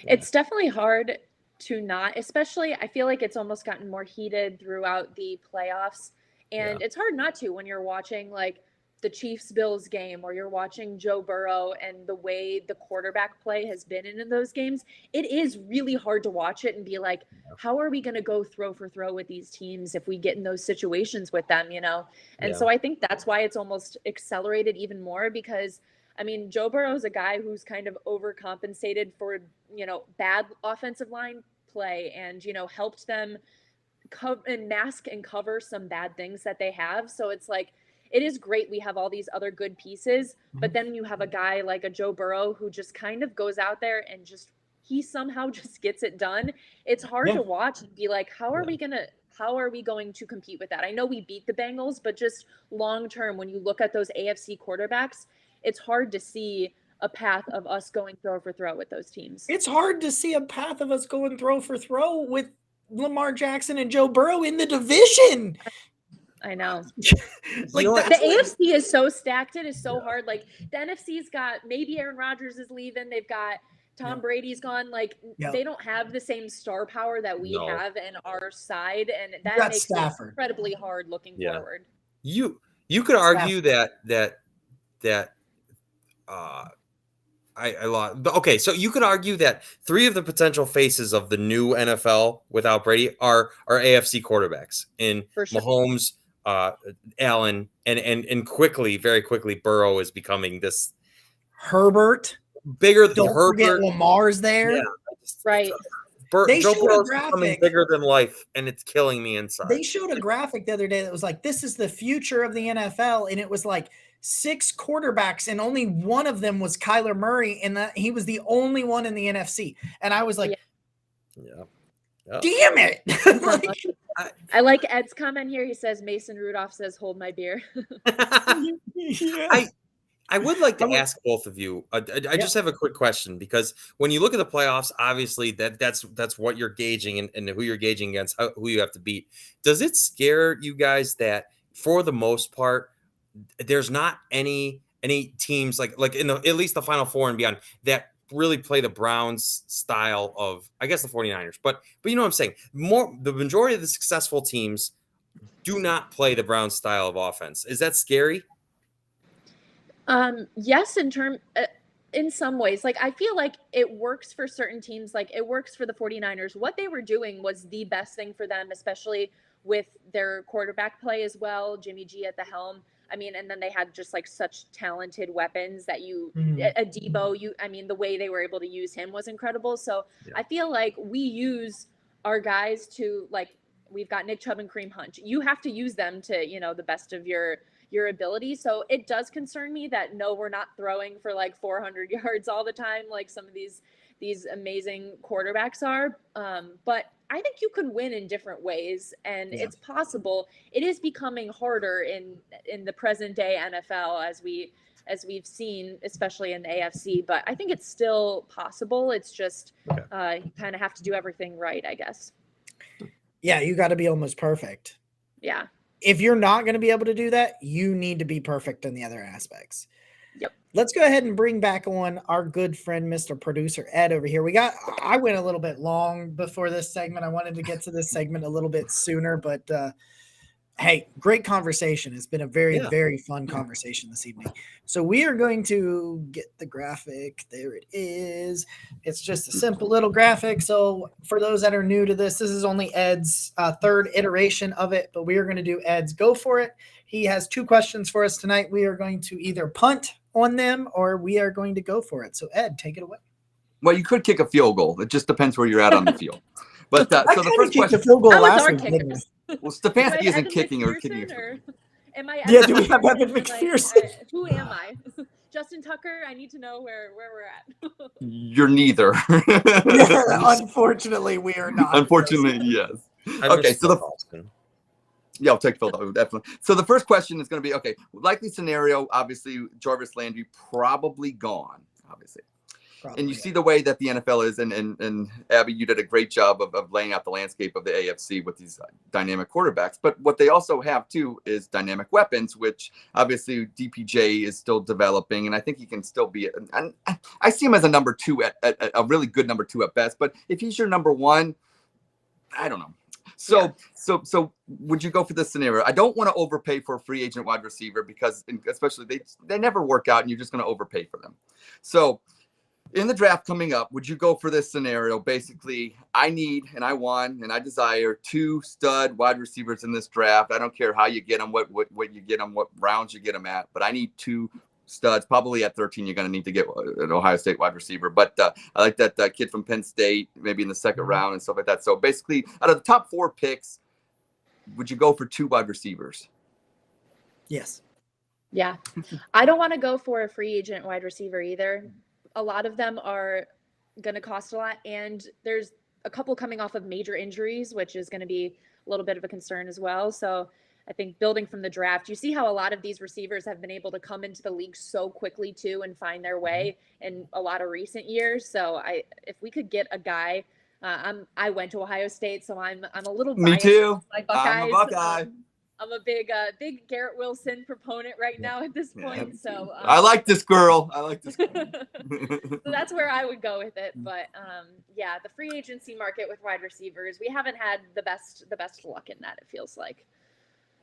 It's definitely hard to not, especially I feel like it's almost gotten more heated throughout the playoffs. And it's hard not to when you're watching like the Chiefs-Bills game or you're watching Joe Burrow and the way the quarterback play has been in those games. It is really hard to watch it and be like, how are we going to go throw for throw with these teams if we get in those situations with them, And so I think that's why it's almost accelerated even more because Joe Burrow is a guy who's kind of overcompensated for, bad offensive line play and, helped them mask and cover some bad things that they have. So it's like, it is great we have all these other good pieces, but then you have a guy like a Joe Burrow who just kind of goes out there and he somehow just gets it done. It's hard to watch and be like, how are we going to compete with that? I know we beat the Bengals, but just long term, when you look at those AFC quarterbacks, it's hard to see a path of us going throw for throw with those teams. It's hard to see a path of us going throw for throw with Lamar Jackson and Joe Burrow in the division. I know. Like the AFC is so stacked. It is so hard. Like the NFC's got maybe Aaron Rodgers is leaving. They've got Tom Brady's gone. Like they don't have the same star power that we have in our side, and that makes Stafford. It incredibly hard looking forward. You could argue that I lost. Okay, so you could argue that 3 of the potential faces of the new NFL without Brady are AFC quarterbacks in For sure. Mahomes, Allen, and quickly, very quickly, Burrow is becoming this Herbert. bigger. Don't forget Herbert, Lamar's there. yeah, Right. They Joe showed a Burrow's becoming graphic. bigger than life, and it's killing me inside. They showed a graphic the other day that was like, this is the future of the NFL. And it was like 6 quarterbacks, and only one of them was Kyler Murray. And that he was the only one in the NFC. And I was like, yeah. Damn it. Like, I like Ed's comment here. He says, Mason Rudolph says, hold my beer. yeah. I would like to ask both of you. I just have a quick question, because when you look at the playoffs, obviously that's what you're gauging and who you're gauging against, who you have to beat. Does it scare you guys that for the most part there's not any teams like in at least the Final Four and beyond that really play the Browns style of, I guess, the 49ers, but you know what I'm saying? The majority of the successful teams do not play the Browns style of offense. Is that scary? Yes, in some ways. Like, I feel like it works for certain teams. Like, it works for the 49ers. What they were doing was the best thing for them, especially with their quarterback play as well, Jimmy G at the helm. I mean, and then they had just like such talented weapons that a Debo, I mean, the way they were able to use him was incredible. So I feel like we use our guys to, like, we've got Nick Chubb and Kareem Hunt. You have to use them to, the best of your ability. So it does concern me that no, we're not throwing for like 400 yards all the time, like some of these amazing quarterbacks are. But I think you can win in different ways, and it's possible. It is becoming harder in the present day NFL as we've seen, especially in the AFC. But I think it's still possible. It's just you kind of have to do everything right, I guess. Yeah, you got to be almost perfect. Yeah. If you're not going to be able to do that, you need to be perfect in the other aspects. Yep. Let's go ahead and bring back on our good friend, Mr. Producer Ed over here. I went a little bit long before this segment. I wanted to get to this segment a little bit sooner, but hey, great conversation. It's been a very, very fun conversation this evening. So we are going to get the graphic. There it is. It's just a simple little graphic. So for those that are new to this is only Ed's third iteration of it, but we are going to do Ed's Go For It. He has 2 questions for us tonight. We are going to either punt on them or we are going to go for it. So Ed, take it away. Well, you could kick a field goal. It just depends where you're at on the field. But so the first question. The field goal last week. Well, Stefanski isn't kicking or kicking. Am I? Yeah, do we have Evan McPherson? Who am I? Justin Tucker? I need to know where we're at. You're neither. Unfortunately, we are not. Unfortunately, yes. Okay, so I'll take Philadelphia, definitely. So the first question is going to be, likely scenario, obviously, Jarvis Landry probably gone, obviously. And you see the way that the NFL is, and Abby, you did a great job of laying out the landscape of the AFC with these dynamic quarterbacks. But what they also have, too, is dynamic weapons, which obviously DPJ is still developing. And I think he can still be – I see him as a number 2, at a really good number 2 at best. But if he's your number 1, I don't know. So would you go for this scenario? I don't want to overpay for a free agent wide receiver because especially they never work out and you're just going to overpay for them. So – in the draft coming up, would you go for this scenario? Basically, I need and I want and I desire 2 stud wide receivers in this draft. I don't care how you get them, what you get them, what rounds you get them at, but I need 2 studs. Probably at 13, you're going to need to get an Ohio State wide receiver. But I like that kid from Penn State, maybe in the second round and stuff like that. So basically, out of the top 4 picks, would you go for 2 wide receivers? Yes. Yeah. I don't want to go for a free agent wide receiver either. A lot of them are going to cost a lot. And there's a couple coming off of major injuries, which is going to be a little bit of a concern as well. So I think building from the draft, you see how a lot of these receivers have been able to come into the league so quickly too and find their way in a lot of recent years. So if we could get a guy, I went to Ohio State, so I'm a little biased. Me too. Like Buckeyes. I'm a Buckeye. I'm a big Garrett Wilson proponent right now at this point. Yeah. So I like this girl. So that's where I would go with it. But the free agency market with wide receivers, we haven't had the best luck in that. It feels like.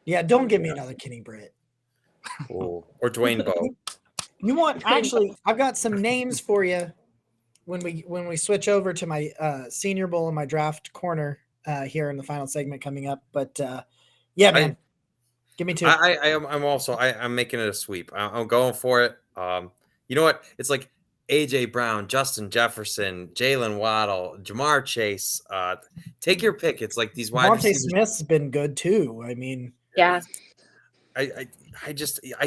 Yeah, don't give me another Kenny Britt. Or Dwayne Bowe. You want actually? I've got some names for you when we switch over to my Senior Bowl and my draft corner here in the final segment coming up. But yeah, man, give me two. I'm making it a sweep. I'm going for it. You know what? It's like AJ Brown, Justin Jefferson, Jalen Waddle, Jamar Chase. Take your pick. It's like these wide Devontae receivers. Smith's been good too. I mean, Yeah. I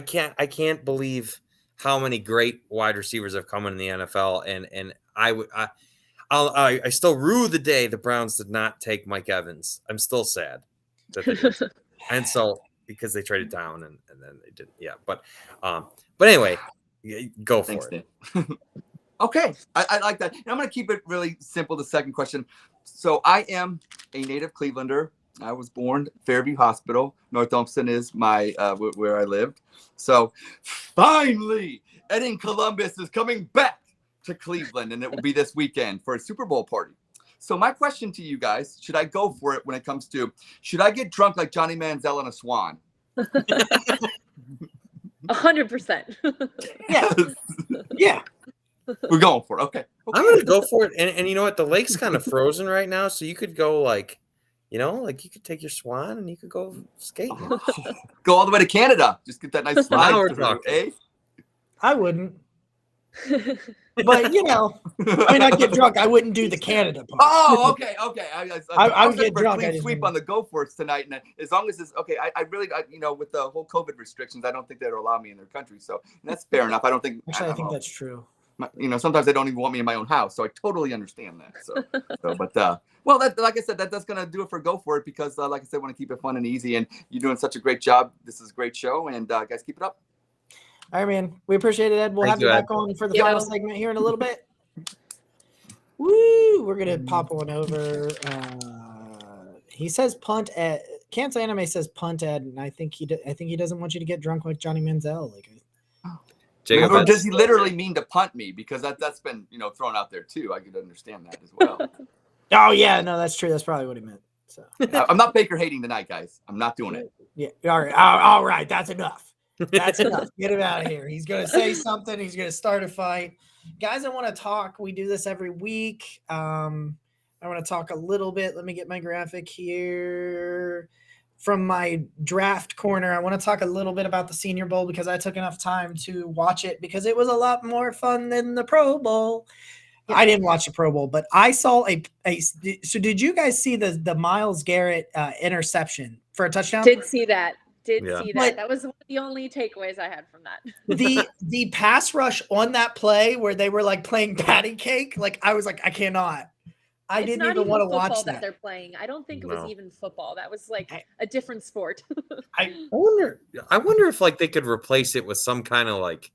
can't believe how many great wide receivers have come in the NFL, and I still rue the day the Browns did not take Mike Evans. I'm still sad that they did. And so because they traded down and then they didn't. Yeah, but anyway, go for Thanks, it. Dan. Okay, I like that. And I'm going to keep it really simple. The second question. So I am a native Clevelander. I was born Fairview Hospital. North Olmsted is my where I lived. So finally, Eddie Columbus is coming back to Cleveland, and it will be this weekend for a Super Bowl party. So my question to you guys, should I go for it when it comes to, should I get drunk like Johnny Manziel and a swan? 100%. yeah, yeah. We're going for it. Okay. I'm going to go for it. And you know what? The lake's kind of frozen right now. So you could go like you could take your swan and you could go skating. Go all the way to Canada. Just get that nice slide Now we're through, talking. eh? I wouldn't. But I mean, I'd get drunk. I wouldn't do the Canada part. Oh, okay. I would get drunk. I sweep on the go for it tonight, and as long as it's okay, I really, with the whole COVID restrictions, I don't think they'll allow me in their country. So that's fair enough. I don't think. Actually, I think that's true. Sometimes they don't even want me in my own house, so I totally understand that. Well, like I said, that's gonna do it for Go For It because, like I said, I want to keep it fun and easy, and you're doing such a great job. This is a great show, and guys, keep it up. All right, man. We appreciate it, Ed. We'll have you back on for the final segment here in a little bit. Woo! We're gonna pop one over. He says punt Ed. Kansas Anime says punt Ed, and I think he doesn't want you to get drunk like Johnny Manziel. Or does he literally mean to punt me? Because that's been thrown out there too. I could understand that as well. Oh yeah, no, that's true. That's probably what he meant. So I'm not Baker hating tonight, guys. I'm not doing it. Yeah. All right. That's enough. That's enough. Get him out of here. He's going to say something. He's going to start a fight. Guys, I want to talk. We do this every week. I want to talk a little bit. Let me get my graphic here. From my draft corner, I want to talk a little bit about the Senior Bowl because I took enough time to watch it because it was a lot more fun than the Pro Bowl. I didn't watch the Pro Bowl, but I saw so did you guys see the Myles Garrett interception for a touchdown? Did see that. See that. But that was one of the only takeaways I had from that. the pass rush on that play where they were like playing patty cake, like I was like, I cannot. I didn't even want to watch that. They're playing. I don't think it was even football. That was like a different sport. I wonder if like they could replace it with some kind of like,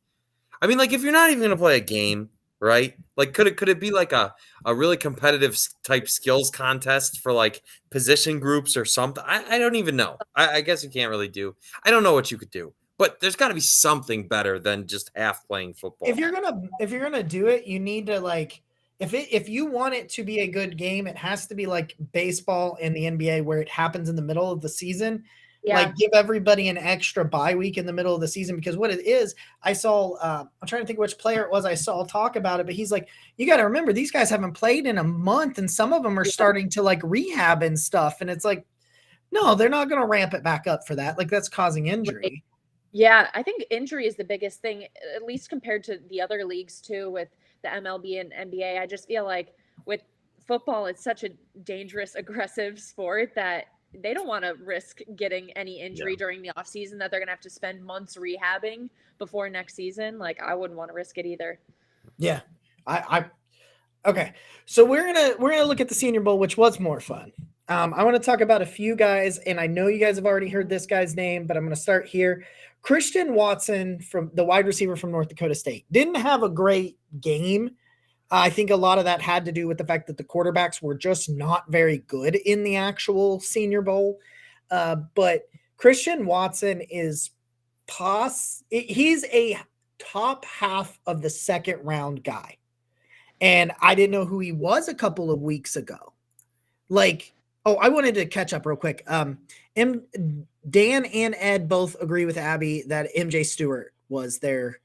I mean, like if you're not even going to play a game, right? Like could it be like a really competitive type skills contest for like position groups or something? I don't even know. I guess you can't really do. I don't know what you could do. But there's got to be something better than just half playing football. If you're gonna do it, you need to like if you want it to be a good game, it has to be like baseball and the NBA where it happens in the middle of the season. Yeah. Like give everybody an extra bye week in the middle of the season because what it is, I saw I'm trying to think which player it was I saw talk about it, but he's like, you got to remember these guys haven't played in a month and some of them are starting to like rehab and stuff. And it's like, no, they're not going to ramp it back up for that. Like that's causing injury. Yeah, I think injury is the biggest thing, at least compared to the otother leagues too, with the MLB and NBA. I just feel like with football, it's such a dangerous, aggressive sport that they don't want to risk getting any injury during the off season that they're going to have to spend months rehabbing before next season. Like I wouldn't want to risk it either. Yeah. Okay. So we're going to look at the Senior Bowl, which was more fun. I want to talk about a few guys, and I know you guys have already heard this guy's name, but I'm going to start here. Christian Watson, from the wide receiver from North Dakota State, didn't have a great game. I think a lot of that had to do with the fact that the quarterbacks were just not very good in the actual Senior Bowl. But Christian Watson is he's a top half of the second round guy. And I didn't know who he was a couple of weeks ago. Like, I wanted to catch up real quick. Dan and Ed both agree with Abby that MJ Stewart was their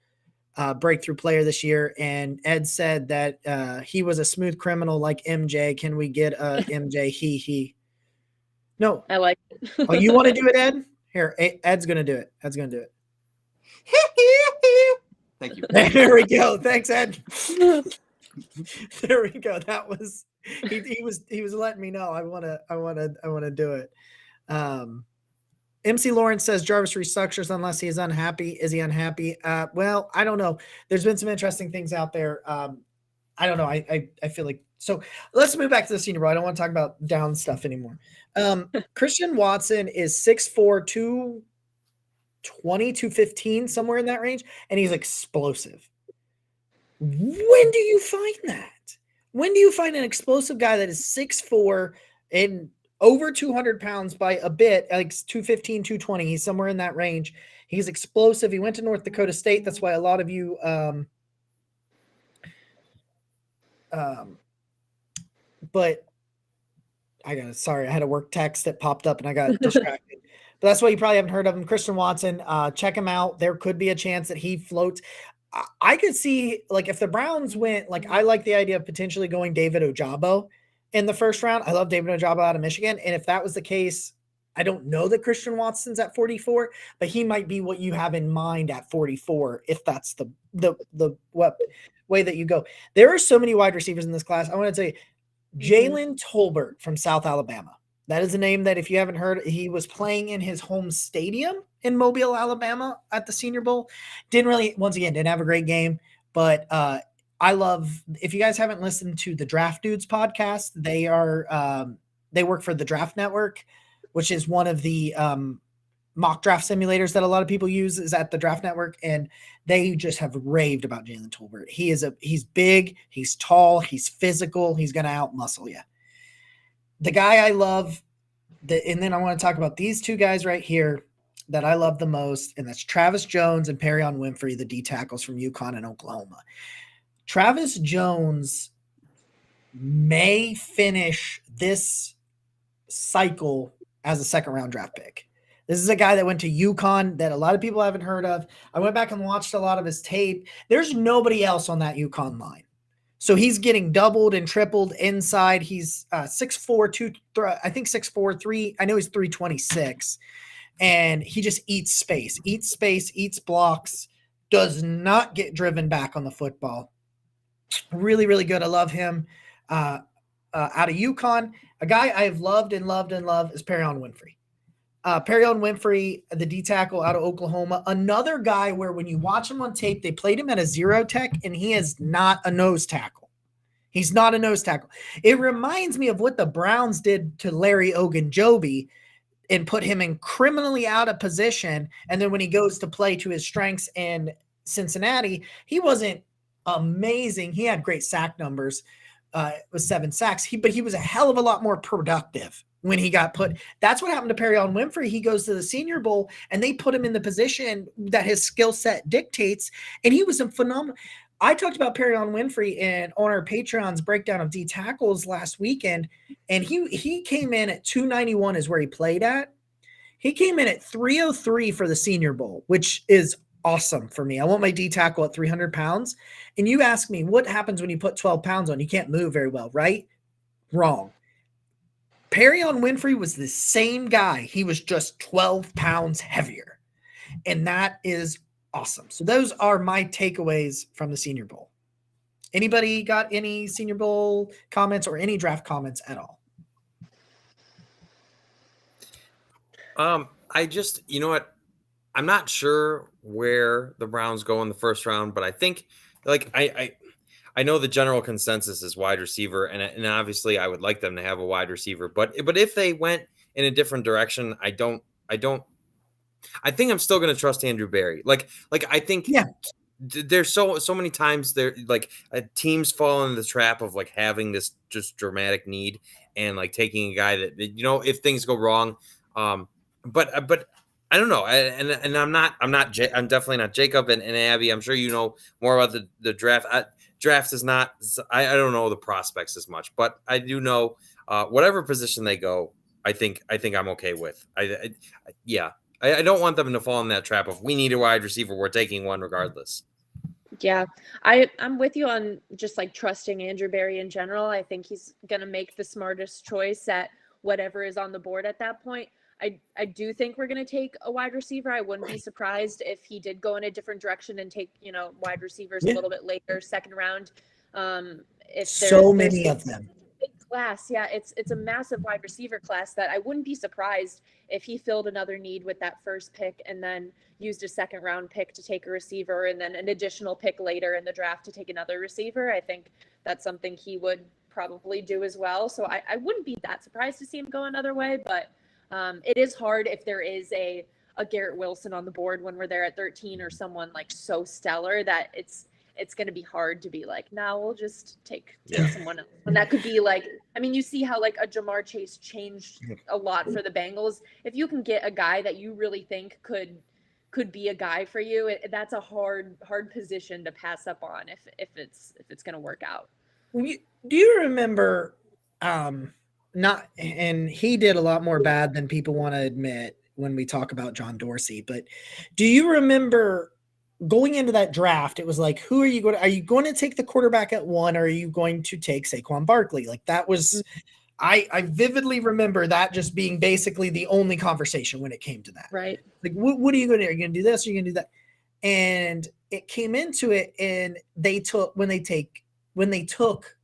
breakthrough player this year. And Ed said that he was a smooth criminal like MJ. Can we get a MJ? He. No. I like it. Oh, you want to do it, Ed? Here, Ed's going to do it. Ed's going to do it. Thank you. There we go. Thanks, Ed. There we go. That was he was letting me know I want to do it. MC Lawrence says Jarvis restructures unless he is unhappy. Is he unhappy? Well, I don't know. There's been some interesting things out there. I don't know. I feel like so. Let's move back to the Senior Bowl. I don't want to talk about down stuff anymore. Christian Watson is 6'4", 220, 215, somewhere in that range, and he's explosive. When do you find that? When do you find an explosive guy that is 6'4" and over 200 pounds by a bit, like 215, 220? He's somewhere in that range. He's explosive. He went to North Dakota State. That's why a lot of you but I had a work text that popped up and I got distracted. But that's why you probably haven't heard of him. Christian Watson, check him out. There could be a chance that he floats. I could see, like, if the Browns went, like, I like the idea of potentially going David Ojabo in the first round. I love David Ojabo out of Michigan. And if that was the case, I don't know that Christian Watson's at 44, but he might be what you have in mind at 44 if that's the way that you go. There are so many wide receivers in this class. I want to tell you, Jalen Tolbert from South Alabama. That is a name that, if you haven't heard, he was playing in his home stadium in Mobile, Alabama at the Senior Bowl. Didn't have a great game, but I love, if you guys haven't listened to the Draft Dudes podcast, they work for the Draft Network, which is one of the mock draft simulators that a lot of people use, is at the Draft Network. And they just have raved about Jalen Tolbert. He's big, he's tall, he's physical, he's going to out-muscle you. The guy I love, and then I want to talk about these two guys right here that I love the most, and that's Travis Jones and Perrian Winfrey, the D tackles from UConn and Oklahoma. Travis Jones may finish this cycle as a second-round draft pick. This is a guy that went to UConn that a lot of people haven't heard of. I went back and watched a lot of his tape. There's nobody else on that UConn line. So he's getting doubled and tripled inside. He's 6'4", I think 6'4", 3. I know he's 326. And he just eats space, eats blocks, does not get driven back on the football. Really, really good. I love him. Out of UConn, a guy I've loved is Perrian Winfrey. Perrian Winfrey, the D tackle out of Oklahoma, another guy where when you watch him on tape, they played him at a zero tech, and he is not a nose tackle. He's not a nose tackle. It reminds me of what the Browns did to Larry Ogunjobi and put him in criminally out of position. And then when he goes to play to his strengths in Cincinnati, he wasn't amazing. He had great sack numbers, with 7 sacks. But he was a hell of a lot more productive when he got put. That's what happened to Perrian Winfrey. He goes to the Senior Bowl and they put him in the position that his skill set dictates. And he was a phenomenal. I talked about Perrian Winfrey on our Patreon's breakdown of D tackles last weekend. And he came in at 291 is where he played at. He came in at 303 for the Senior Bowl, which is awesome for me. I want my D tackle at 300 pounds. And you ask me, what happens when you put 12 pounds on? You can't move very well, right? Wrong. Perrian Winfrey was the same guy. He was just 12 pounds heavier. And that is awesome. So those are my takeaways from the Senior Bowl. Anybody got any Senior Bowl comments or any draft comments at all? I just, you know what? I'm not sure where the Browns go in the first round, but I think, like, I know the general consensus is wide receiver, and obviously I would like them to have a wide receiver, but if they went in a different direction, I think I'm still going to trust Andrew Berry. Like I think there's so many times there, like, teams fall into the trap of like having this just dramatic need and like taking a guy that, you know, if things go wrong, but I don't know. And I'm definitely not Jacob and Abby. I'm sure you know more about the draft. Draft is not, I don't know the prospects as much, but I do know whatever position they go, I think I'm okay with. I don't want them to fall in that trap of we need a wide receiver. We're taking one regardless. Yeah, I'm with you on just like trusting Andrew Berry in general. I think he's going to make the smartest choice at whatever is on the board at that point. I do think we're going to take a wide receiver. I wouldn't be surprised if he did go in a different direction and take, wide receivers a little bit later, second round. If So many of them. Big class, yeah, it's a massive wide receiver class that I wouldn't be surprised if he filled another need with that first pick and then used a second round pick to take a receiver and then an additional pick later in the draft to take another receiver. I think that's something he would probably do as well. So I wouldn't be that surprised to see him go another way, but it is hard if there is a Garrett Wilson on the board when we're there at 13 or someone like so stellar that it's going to be hard to be like, now we'll just take someone else. And that could be like, I mean, you see how like a Jamar Chase changed a lot for the Bengals. If you can get a guy that you really think could be a guy for you, that's a hard position to pass up on if it's going to work out. Do you remember, not, and he did a lot more bad than people want to admit when we talk about John Dorsey, but do you remember going into that draft, it was like, who are you going to take the quarterback at 1, or are you going to take Saquon Barkley? Like that was, I vividly remember that just being basically the only conversation when it came to that. Right. Like, what are you going to do? Are you going to do this? Or are you going to do that? And it came into it, and when they took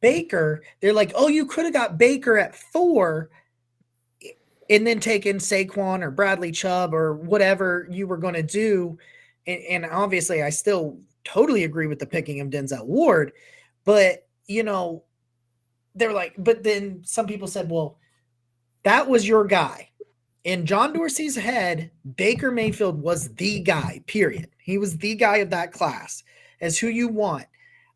Baker, they're like, oh, you could have got Baker at 4 and then taken Saquon or Bradley Chubb or whatever you were going to do. And obviously I still totally agree with the picking of Denzel Ward, but they're like, but then some people said, well, that was your guy. In John Dorsey's head, Baker Mayfield was the guy, period. He was the guy of that class as who you want.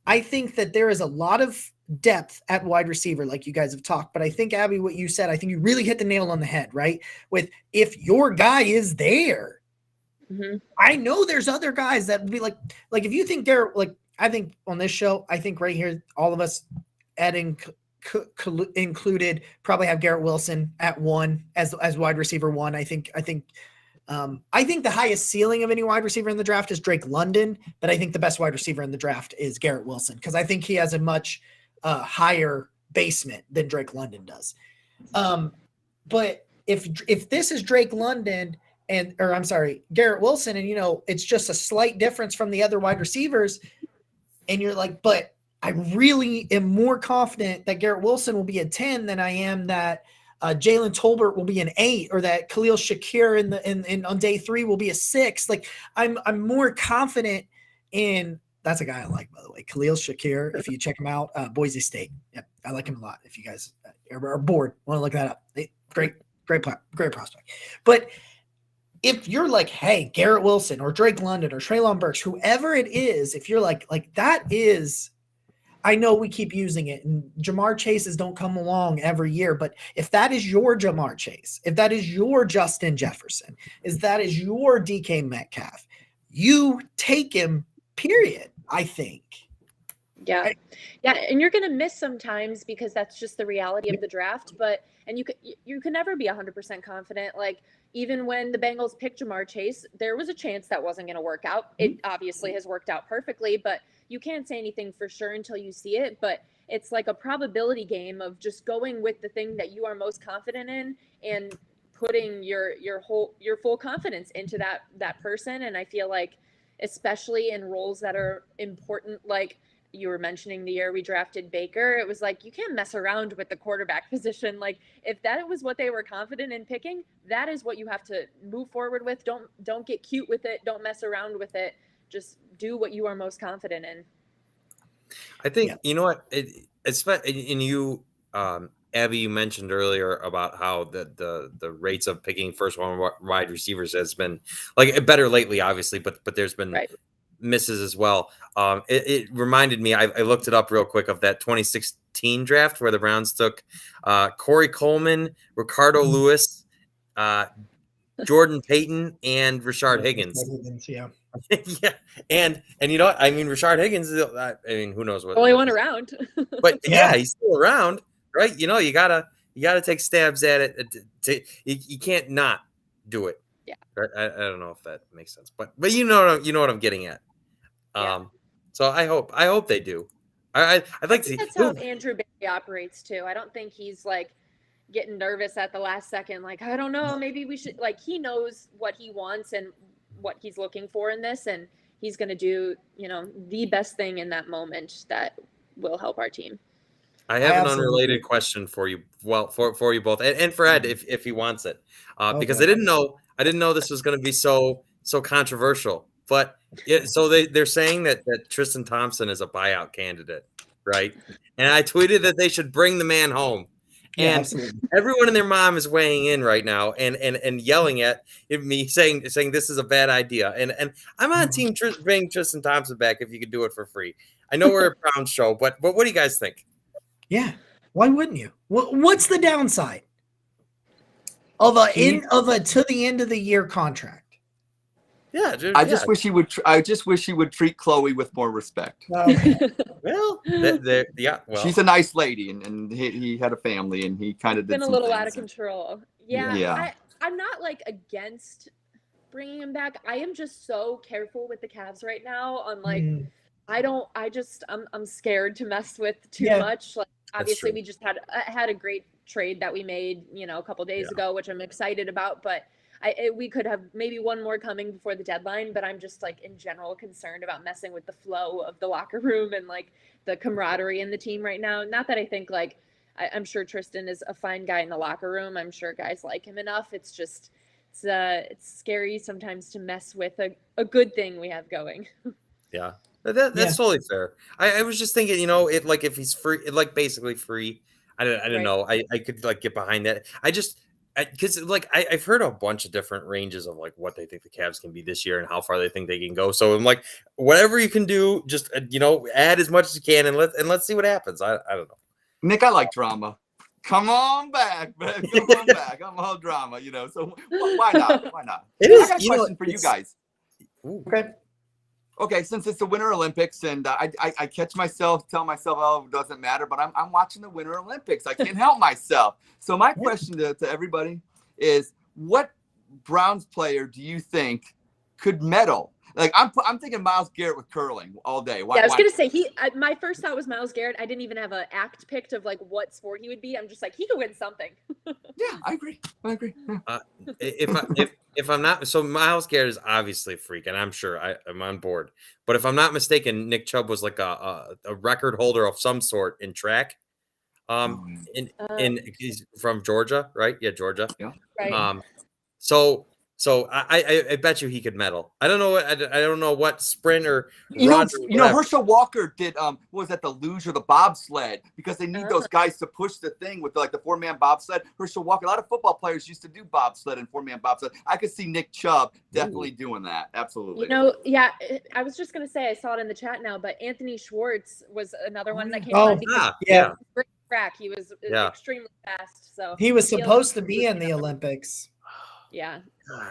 I think that there is a lot of depth at wide receiver, like you guys have talked, but I think, Abby, what you said, I think you really hit the nail on the head, right? With if your guy is there, I know there's other guys that would be like if you think Garrett, like I think on this show, I think right here, all of us included probably have Garrett Wilson at 1 as wide receiver 1. I think the highest ceiling of any wide receiver in the draft is Drake London, but I think the best wide receiver in the draft is Garrett Wilson because I think he has a much higher basement than Drake London does. But if this is Drake London Garrett Wilson, and it's just a slight difference from the other wide receivers, and you're like, but I really am more confident that Garrett Wilson will be a 10 than I am that Jalen Tolbert will be an 8, or that Khalil Shakir in on day 3 will be a 6. Like I'm more confident in. That's a guy I like, by the way, Khalil Shakir. If you check him out, Boise State. Yep, I like him a lot. If you guys are bored, want to look that up. Great prospect. But if you're like, hey, Garrett Wilson or Drake London or Treylon Burks, whoever it is, if you're like that is, I know we keep using it, and Jamar Chases don't come along every year, but if that is your Jamar Chase, if that is your Justin Jefferson, if that is your DK Metcalf, you take him, period, I think. Yeah. Yeah. And you're going to miss sometimes because that's just the reality of the draft. And you can never be 100% confident. Like even when the Bengals picked Jamar Chase, there was a chance that wasn't going to work out. It obviously has worked out perfectly, but you can't say anything for sure until you see it. But it's like a probability game of just going with the thing that you are most confident in and putting your full confidence into that person. And I feel like, especially in roles that are important, like you were mentioning the year we drafted Baker, it was like, you can't mess around with the quarterback position. Like if that was what they were confident in picking, that is what you have to move forward with. Don't get cute with it. Don't mess around with it. Just do what you are most confident in. I think, you know what, Abby, you mentioned earlier about how the rates of picking first wide receivers has been like better lately, obviously, but there's been misses as well. It reminded me, I looked it up real quick, of that 2016 draft where the Browns took Corey Coleman, Ricardo Lewis, Jordan Payton, and Rashard Higgins. Yeah. Yeah. And you know what? I mean, Rashard Higgins, who knows what. Only one around. But yeah, he's still around, right? You gotta take stabs at it. You can't not do it. Yeah. I don't know if that makes sense, but you know what I'm getting at. So I hope they do. I'd like to see. That's how Andrew Berry operates too. I don't think he's like getting nervous at the last second. Like, I don't know, maybe we should, like, he knows what he wants and what he's looking for in this. And he's going to do, the best thing in that moment that will help our team. I have an unrelated question for you. Well, for you both, and for Ed, if he wants it, because I didn't know this was going to be so controversial. But so they're saying that Tristan Thompson is a buyout candidate, right? And I tweeted that they should bring the man home. And everyone and their mom is weighing in right now and yelling at me, saying this is a bad idea. And I'm on team bring Tristan Thompson back if you could do it for free. I know we're a Browns show, but what do you guys think? Yeah, why wouldn't you? What's the downside of a to the end of the year contract? Yeah, I just wish he would. I just wish he would treat Chloe with more respect. Well, she's a nice lady, and he had a family, and he kind of did been a little out of control. Yeah. I'm not like against bringing him back. I am just so careful with the Cavs right now. On like, I'm scared to mess with too much. Like, obviously, we just had a great trade that we made, a couple days ago, which I'm excited about, but. We could have maybe one more coming before the deadline, but I'm just like in general concerned about messing with the flow of the locker room and like the camaraderie in the team right now. Not that I think like, I'm sure Tristan is a fine guy in the locker room. I'm sure guys like him enough. It's just, it's scary sometimes to mess with a good thing we have going. Yeah, that's totally fair. I was just thinking, it like if he's free, like basically free. I don't know. I could like get behind that. Because like I've heard a bunch of different ranges of like what they think the Cavs can be this year and how far they think they can go. So I'm like, whatever you can do, just add as much as you can and let's see what happens. I don't know. Nick, I like drama. Come on back, man. Come on back. I'm all drama, So why not? Why not? It is. I got a question for you guys. Okay. Okay, since it's the Winter Olympics, and I catch myself, tell myself, oh, it doesn't matter, but I'm watching the Winter Olympics. I can't help myself. So my question to everybody is, what Browns player do you think could medal? Like I'm thinking Myles Garrett with curling all day. I was gonna say my first thought was Myles Garrett. I didn't even have an act picked of like what sport he would be. I'm just like, he could win something. Yeah, I agree. If I'm not, so Myles Garrett is obviously a freak, and I'm sure I'm on board. But if I'm not mistaken, Nick Chubb was like a record holder of some sort in track. He's from Georgia, right? Yeah, Georgia. Yeah. Right. So I bet you he could medal. I don't know. I don't know what sprint or Herschel Walker did. Was that the luge or the bobsled? Because they need those guys to push the thing with like the 4-man bobsled. Herschel Walker. A lot of football players used to do bobsled and 4-man bobsled. I could see Nick Chubb definitely doing that. Absolutely. I was just gonna say I saw it in the chat now, but Anthony Schwartz was another one that came on. Great track. He was extremely fast. So he was supposed to be in the Olympics. Yeah,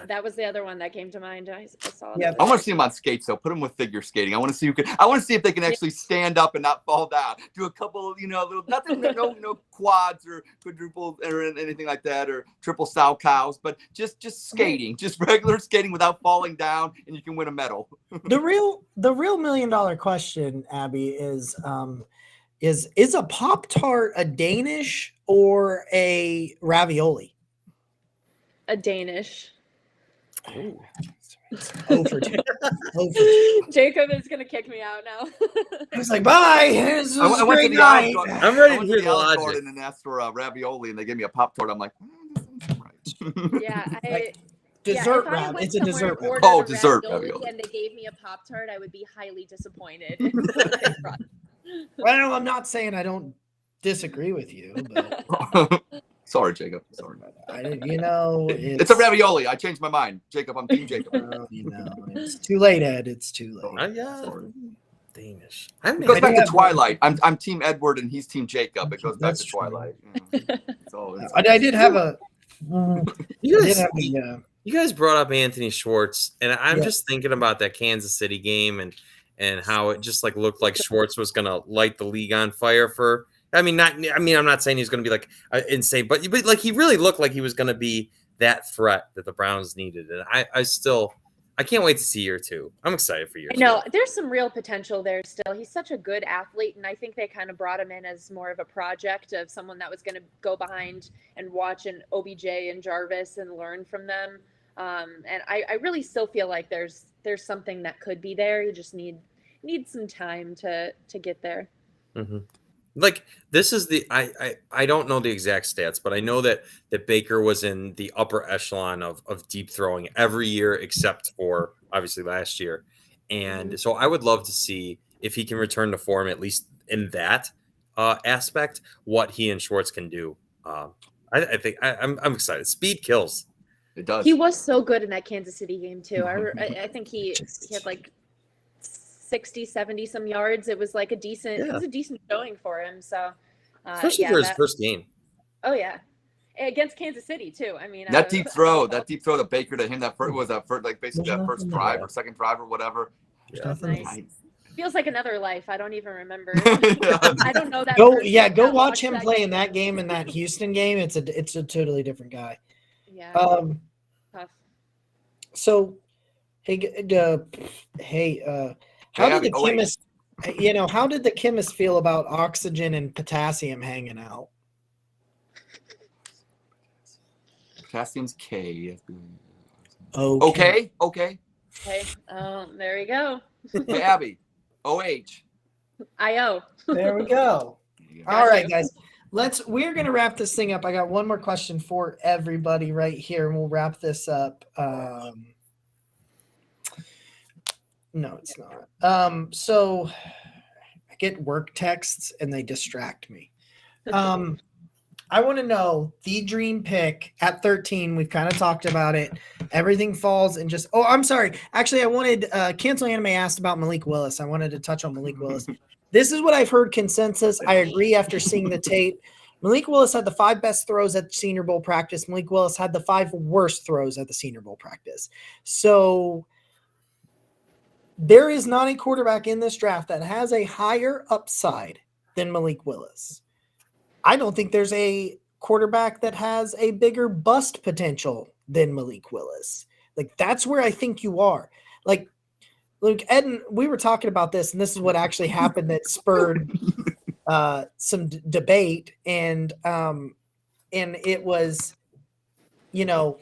that was the other one that came to mind. I saw. Yeah, I want to see him on skates. So put him with figure skating. I want to see if they can actually stand up and not fall down. Do a couple, little nothing, no quads or quadruples or anything like that, or triple sow cows, but just skating, just regular skating without falling down, and you can win a medal. The real $1 million question, Abby, is a Pop-Tart a Danish or a ravioli? A Danish. Ooh. Jacob is gonna kick me out now. He's like, bye. I went to the Olive Garden. I'm ready to hear the Olive logic. Garden and asked for a ravioli, and they gave me a Pop-Tart. I'm like, right. Yeah, dessert ravioli. It's a dessert ravioli. Oh, dessert ravioli. And they gave me a Pop-Tart, I would be highly disappointed. Well, I'm not saying I don't disagree with you, but sorry, Jacob. Sorry. It's a ravioli. I changed my mind, Jacob. I'm Team Jacob. It's too late, Ed. It's too late. Danish. It goes back to Twilight. I'm Team Edward and he's Team Jacob. It goes back to Twilight. I did have a. You guys brought up Anthony Schwartz, and I'm just thinking about that Kansas City game and how it just like looked like Schwartz was gonna light the league on fire for. I'm not saying he's going to be like insane, but like he really looked like he was going to be that threat that the Browns needed. And I I can't wait to see year 2. I'm excited for year 2. No, there's some real potential there still. He's such a good athlete, and I think they kind of brought him in as more of a project of someone that was going to go behind and watch an OBJ and Jarvis and learn from them. And I really still feel like there's something that could be there. You just need some time to get there. Mm-hmm. Like this is I don't know the exact stats, but I know that Baker was in the upper echelon of deep throwing every year except for obviously last year. And so I would love to see if he can return to form, at least in that aspect, what he and Schwartz can do. I think I'm excited. Speed kills. It does. He was so good in that Kansas City game too. I think he had like 60, 70 some yards. It was like it was a decent showing for him. So especially for his first game. Oh yeah. Against Kansas City too. I mean, that deep throw to Baker to him, that first was that first, like basically that first drive or second drive or whatever. Yeah. Nice. Feels like another life. I don't even remember. I don't know that. Go watch him play in that game, in that Houston game. It's a totally different guy. Yeah. Tough. So, how did the chemist? How did the chemist feel about oxygen and potassium hanging out? Potassium's K. Okay. Okay. Okay. There we go. Hey, Abby. OH. IO. There we go. All right, guys. We're going to wrap this thing up. I got one more question for everybody right here, and we'll wrap this up. No, it's not. So I get work texts and they distract me. I want to know the dream pick at 13. We've kind of talked about it. Everything falls and just, I'm sorry. Actually, I wanted, Cancel Anime asked about Malik Willis. I wanted to touch on Malik Willis. This is what I've heard consensus. I agree after seeing the tape. Malik Willis had the 5 best throws at Senior Bowl practice. Malik Willis had the 5 worst throws at the Senior Bowl practice. So there is not a quarterback in this draft that has a higher upside than Malik Willis. I don't think there's a quarterback that has a bigger bust potential than Malik Willis. Like, that's where I think you are. Like, Luke, Ed, and we were talking about this, and this is what actually happened that spurred some debate. And it was, I'm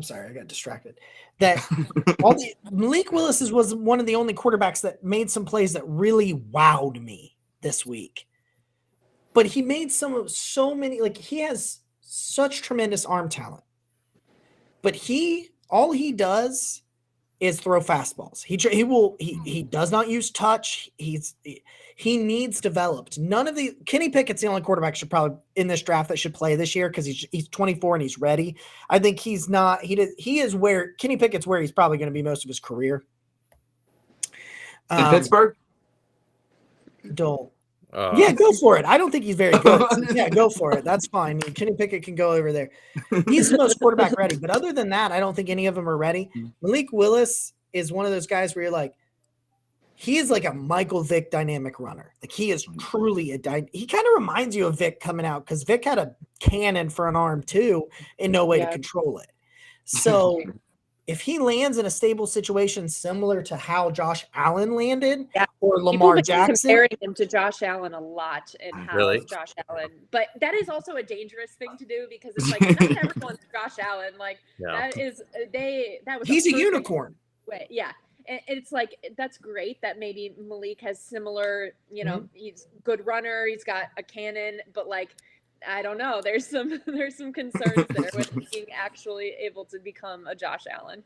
sorry, I got distracted. That Malik Willis was one of the only quarterbacks that made some plays that really wowed me this week. But he made so many, like, he has such tremendous arm talent. But all he does is throw fastballs. He does not use touch. He needs developed. Kenny Pickett's the only quarterback in this draft that should play this year because he's 24 and he's ready. I think he's not. He is where Kenny Pickett's where he's probably going to be most of his career. In Pittsburgh? Don't. Yeah, go for it. I don't think he's very good. Yeah, go for it. That's fine. Kenny Pickett can go over there. He's the most quarterback ready. But other than that, I don't think any of them are ready. Malik Willis is one of those guys where you're like, he is like a Michael Vick dynamic runner. Like, he is truly he kind of reminds you of Vick coming out because Vick had a cannon for an arm too and no way to control it. So if he lands in a stable situation similar to how Josh Allen landed or Lamar Jackson. Comparing him to Josh Allen a lot and how Josh Allen. But that is also a dangerous thing to do because it's like not everyone's Josh Allen. Like he's a unicorn. Way. Yeah. And it's like, that's great that maybe Malik has similar, he's a good runner. He's got a cannon, but like, I don't know. There's some concerns there with being actually able to become a Josh Allen.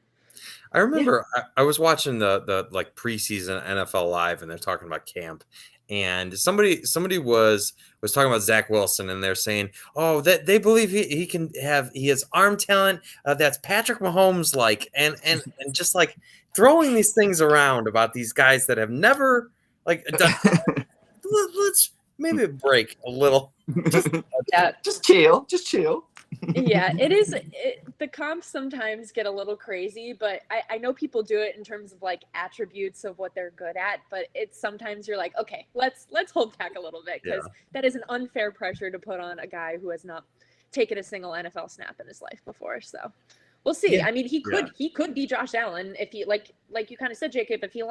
I remember I was watching the like preseason NFL Live and they're talking about camp, and somebody was talking about Zach Wilson and they're saying, that they believe he has arm talent that's Patrick Mahomes like, and just like throwing these things around about these guys that have never like done. Let's maybe break a little. Just chill. Yeah, it is. The comps sometimes get a little crazy, but I know people do it in terms of like attributes of what they're good at. But it's sometimes you're like, okay, let's hold back a little bit because that is an unfair pressure to put on a guy who has not taken a single NFL snap in his life before. So We'll see. Yeah. I mean, he could be Josh Allen if he like you kind of said, Jacob, if he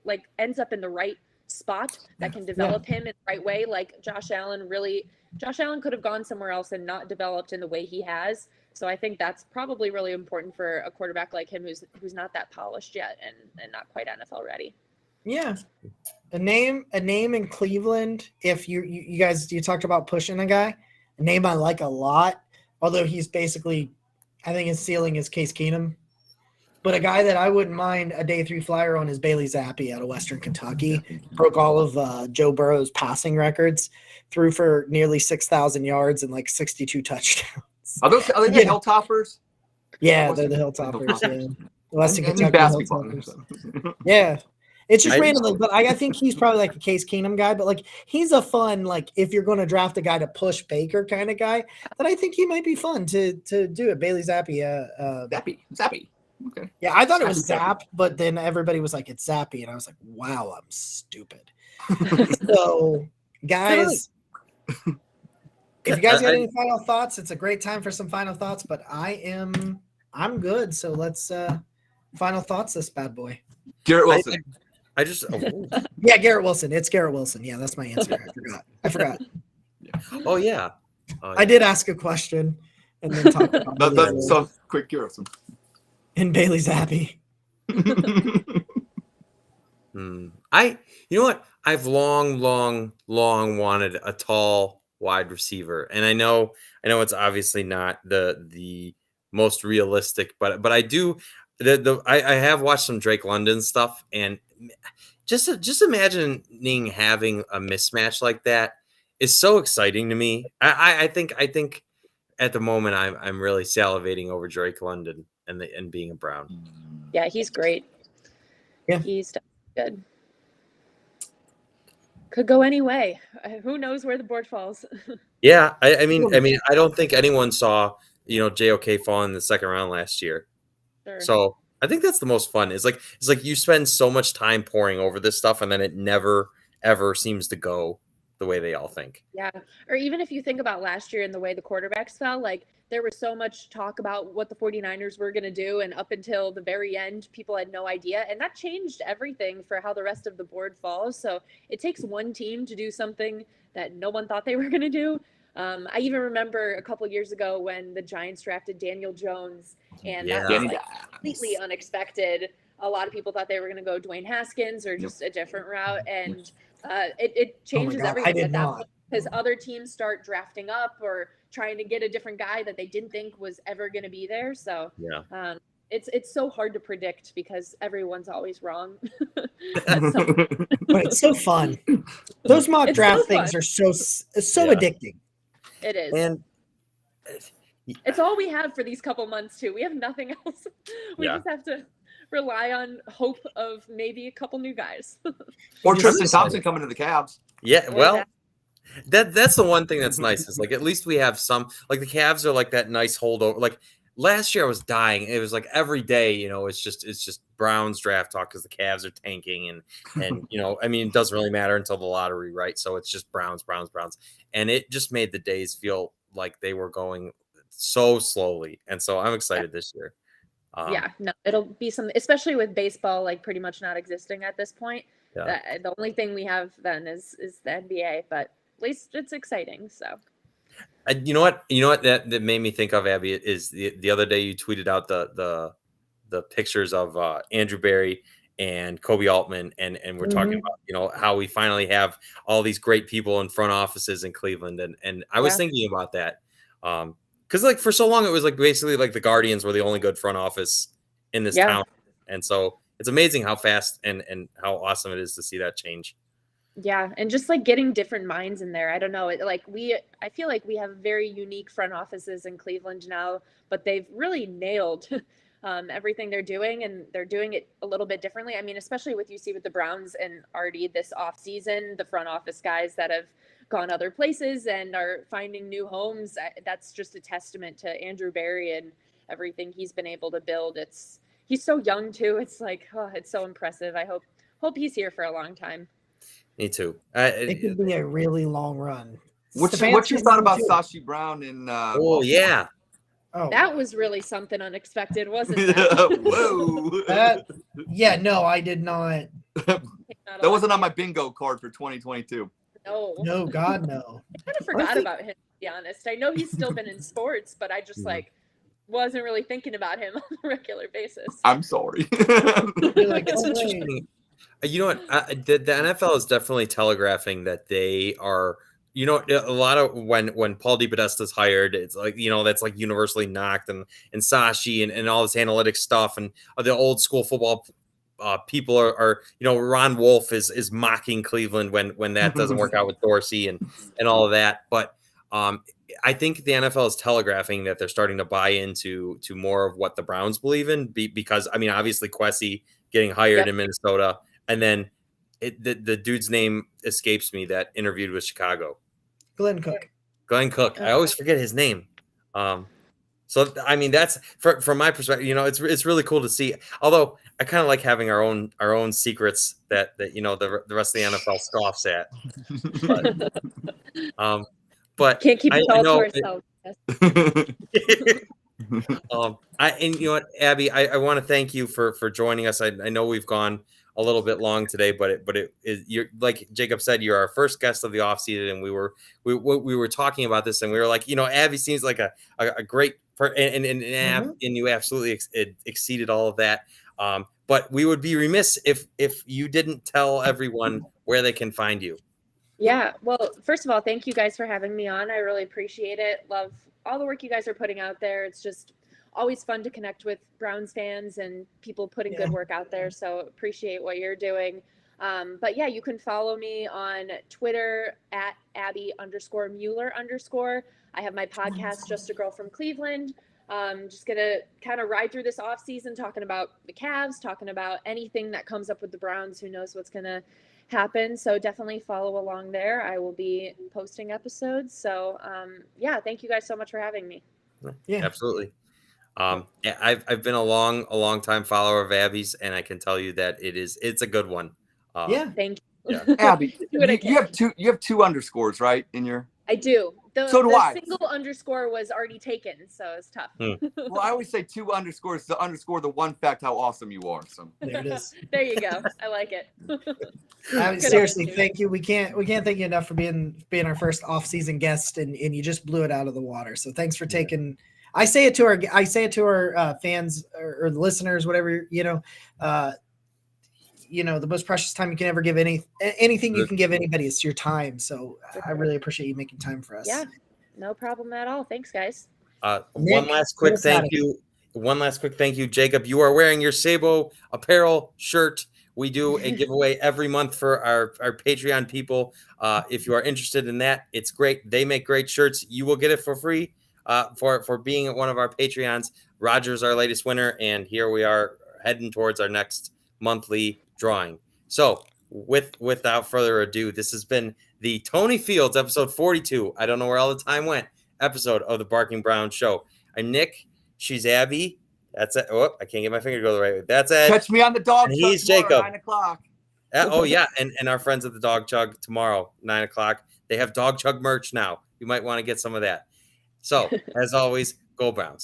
like ends up in the right spot that can develop him in the right way. Like Josh Allen could have gone somewhere else and not developed in the way he has. So I think that's probably really important for a quarterback like him who's not that polished yet and not quite NFL ready. Yeah. A name in Cleveland, if you guys talked about pushing a guy, a name I like a lot, although he's basically, I think his ceiling is Case Keenum. But a guy that I wouldn't mind a day 3 flyer on is Bailey Zappi out of Western Kentucky. Broke all of Joe Burrow's passing records, threw for nearly 6,000 yards and like 62 touchdowns. Are they the Hilltoppers? Yeah, they're the Hilltoppers. Yeah. Western Kentucky basketball. Hilltoppers. Yeah. It's just random, but I think he's probably like a Case Keenum guy. But like he's a fun, like if you're going to draft a guy to push Baker kind of guy, then I think he might be fun to do it. Bailey Zappi. Zappy. Okay. Yeah, I thought it was Zap, but then everybody was like, it's Zappy. And I was like, wow, I'm stupid. So, guys, if you guys got any final thoughts, it's a great time for some final thoughts, but I'm good. So let's final thoughts this bad boy. Garrett Wilson. Yeah, Garrett Wilson. It's Garrett Wilson. Yeah, that's my answer. I forgot. Oh, yeah. I did ask a question and then talk about That's so quick, Garrett Wilson. And Bailey Zappi. You know what? I've long wanted a tall wide receiver, and I know it's obviously not the most realistic, but I do. I have watched some Drake London stuff, and just imagining having a mismatch like that is so exciting to me. I think at the moment I'm really salivating over Drake London and being a Brown. Yeah, he's great. Yeah, he's good. Could go any way. Who knows where the board falls? Yeah, I mean, I don't think anyone saw JOK fall in the second round last year. Sure. So I think that's the most fun. It's like you spend so much time poring over this stuff, and then it never ever seems to go the way they all think. Yeah. Or even if you think about last year and the way the quarterbacks fell, like there was so much talk about what the 49ers were going to do. And up until the very end, people had no idea. And that changed everything for how the rest of the board falls. So it takes one team to do something that no one thought they were going to do. I even remember a couple of years ago when the Giants drafted Daniel Jones, and that was like completely unexpected. A lot of people thought they were going to go Dwayne Haskins or just a different route. And it changes everything at that point because other teams start drafting up or trying to get a different guy that they didn't think was ever going to be there. So it's so hard to predict because everyone's always wrong. But it's so fun. Those mock draft things are so addicting. It is. And it's all we have for these couple months too. We have nothing else. We just have to rely on hope of maybe a couple new guys. Or Tristan Thompson coming to the Cavs. Yeah, well, that's the one thing that's nice is like at least we have some, like the Cavs are like that nice holdover. Like last year I was dying. It was like every day, it's just Browns draft talk because the Cavs are tanking and it doesn't really matter until the lottery, right? So it's just Browns. And it just made the days feel like they were going so slowly. And so I'm excited this year. It'll be some, especially with baseball, like pretty much not existing at this point. Yeah. The only thing we have then is the NBA, but at least it's exciting. So, you know what that made me think of, Abby, is the other day you tweeted out the pictures of Andrew Berry and Kobe Altman, and we're talking about how we finally have all these great people in front offices in Cleveland, and I was thinking about that. Because like for so long it was like basically like the Guardians were the only good front office in this town, and so it's amazing how fast and how awesome it is to see that change. Yeah, and just like getting different minds in there. I don't know. I feel like we have very unique front offices in Cleveland now, but they've really nailed everything they're doing, and they're doing it a little bit differently. I mean, especially with the Browns and already this off season, the front office guys that have gone other places and are finding new homes. That's just a testament to Andrew Berry and everything he's been able to build. He's so young too. It's like, it's so impressive. I hope he's here for a long time. Me too. It could be a really long run. What's your thought about Sashi Brown and Oh, That was really something unexpected, wasn't that? Whoa. yeah, no, I did not. That wasn't on my bingo card for 2022. No. No, God, no. I kind of forgot about him, to be honest. I know he's still been in sports, but I just wasn't really thinking about him on a regular basis. I'm sorry. You're like, It's oh, wait. interesting. You know what? The NFL is definitely telegraphing that they are. You know, a lot of when Paul DePodesta's hired, it's like, you know, that's like universally knocked, and Sashi and all this analytics stuff, and the old school football people are, you know, Ron Wolf is mocking Cleveland when that doesn't work out with Dorsey and all of that. But I think the NFL is telegraphing that they're starting to buy into more of what the Browns believe in, because I mean, obviously Kwesi getting hired in Minnesota, and then the dude's name escapes me that interviewed with Chicago. Glenn Cook. I always forget his name. So I mean, that's from my perspective, you know, it's really cool to see. Although I kind of like having our own secrets that you know the rest of the NFL scoffs at. But Can't keep it all to ourselves. And you know what, Abby, I want to thank you for joining us. I know we've gone a little bit long today, but you're, like Jacob said, you're our first guest of the offseason, and we were talking about this, and we were like, you know, Abby seems like a great and you absolutely exceeded all of that. But we would be remiss if you didn't tell everyone where they can find you. Yeah, well, first of all, thank you guys for having me on. I really appreciate it. Love all the work you guys are putting out there. It's just always fun to connect with Browns fans and people putting good work out there. So appreciate what you're doing. But yeah, you can follow me on Twitter at Abby_Mueller_. I have my podcast, Just a Girl from Cleveland. Just gonna kind of ride through this off season, talking about the Cavs, talking about anything that comes up with the Browns. Who knows what's gonna happen? So definitely follow along there. I will be posting episodes. So yeah, thank you guys so much for having me. Yeah, absolutely. I've been a long time follower of Abby's, and I can tell you that it's a good one. Thank you. Yeah. Abby, you have two underscores, right? In your I do. So do I. Single underscore was already taken, so it's tough. Well, I always say two underscores to underscore the one fact how awesome you are. So there it is. There you go. I like it. Seriously, thank you. We can't thank you enough for being our first off-season guest, and you just blew it out of the water. So thanks for taking. I say it to our fans or listeners, whatever, you know, the most precious time you can ever give anything you can give anybody is your time. So I really appreciate you making time for us. Yeah, no problem at all. Thanks, guys. One last quick thank you, Jacob. You are wearing your Sabo apparel shirt. We do a giveaway every month for our Patreon people. If you are interested in that, it's great. They make great shirts. You will get it for free for being one of our Patreons. Roger's our latest winner, and here we are heading towards our next monthly drawing. So without further ado, this has been the Tony Fields episode 42. I don't know where all the time went. Episode of the Barking Brown Show. I'm Nick. She's Abby. That's it. Oh, I can't get my finger to go the right way. That's Ed. Catch me on the dog. And he's Jacob. 9:00. Oh yeah, and our friends at the Dog Chug tomorrow, 9:00. They have Dog Chug merch now. You might want to get some of that. So as always, go Browns.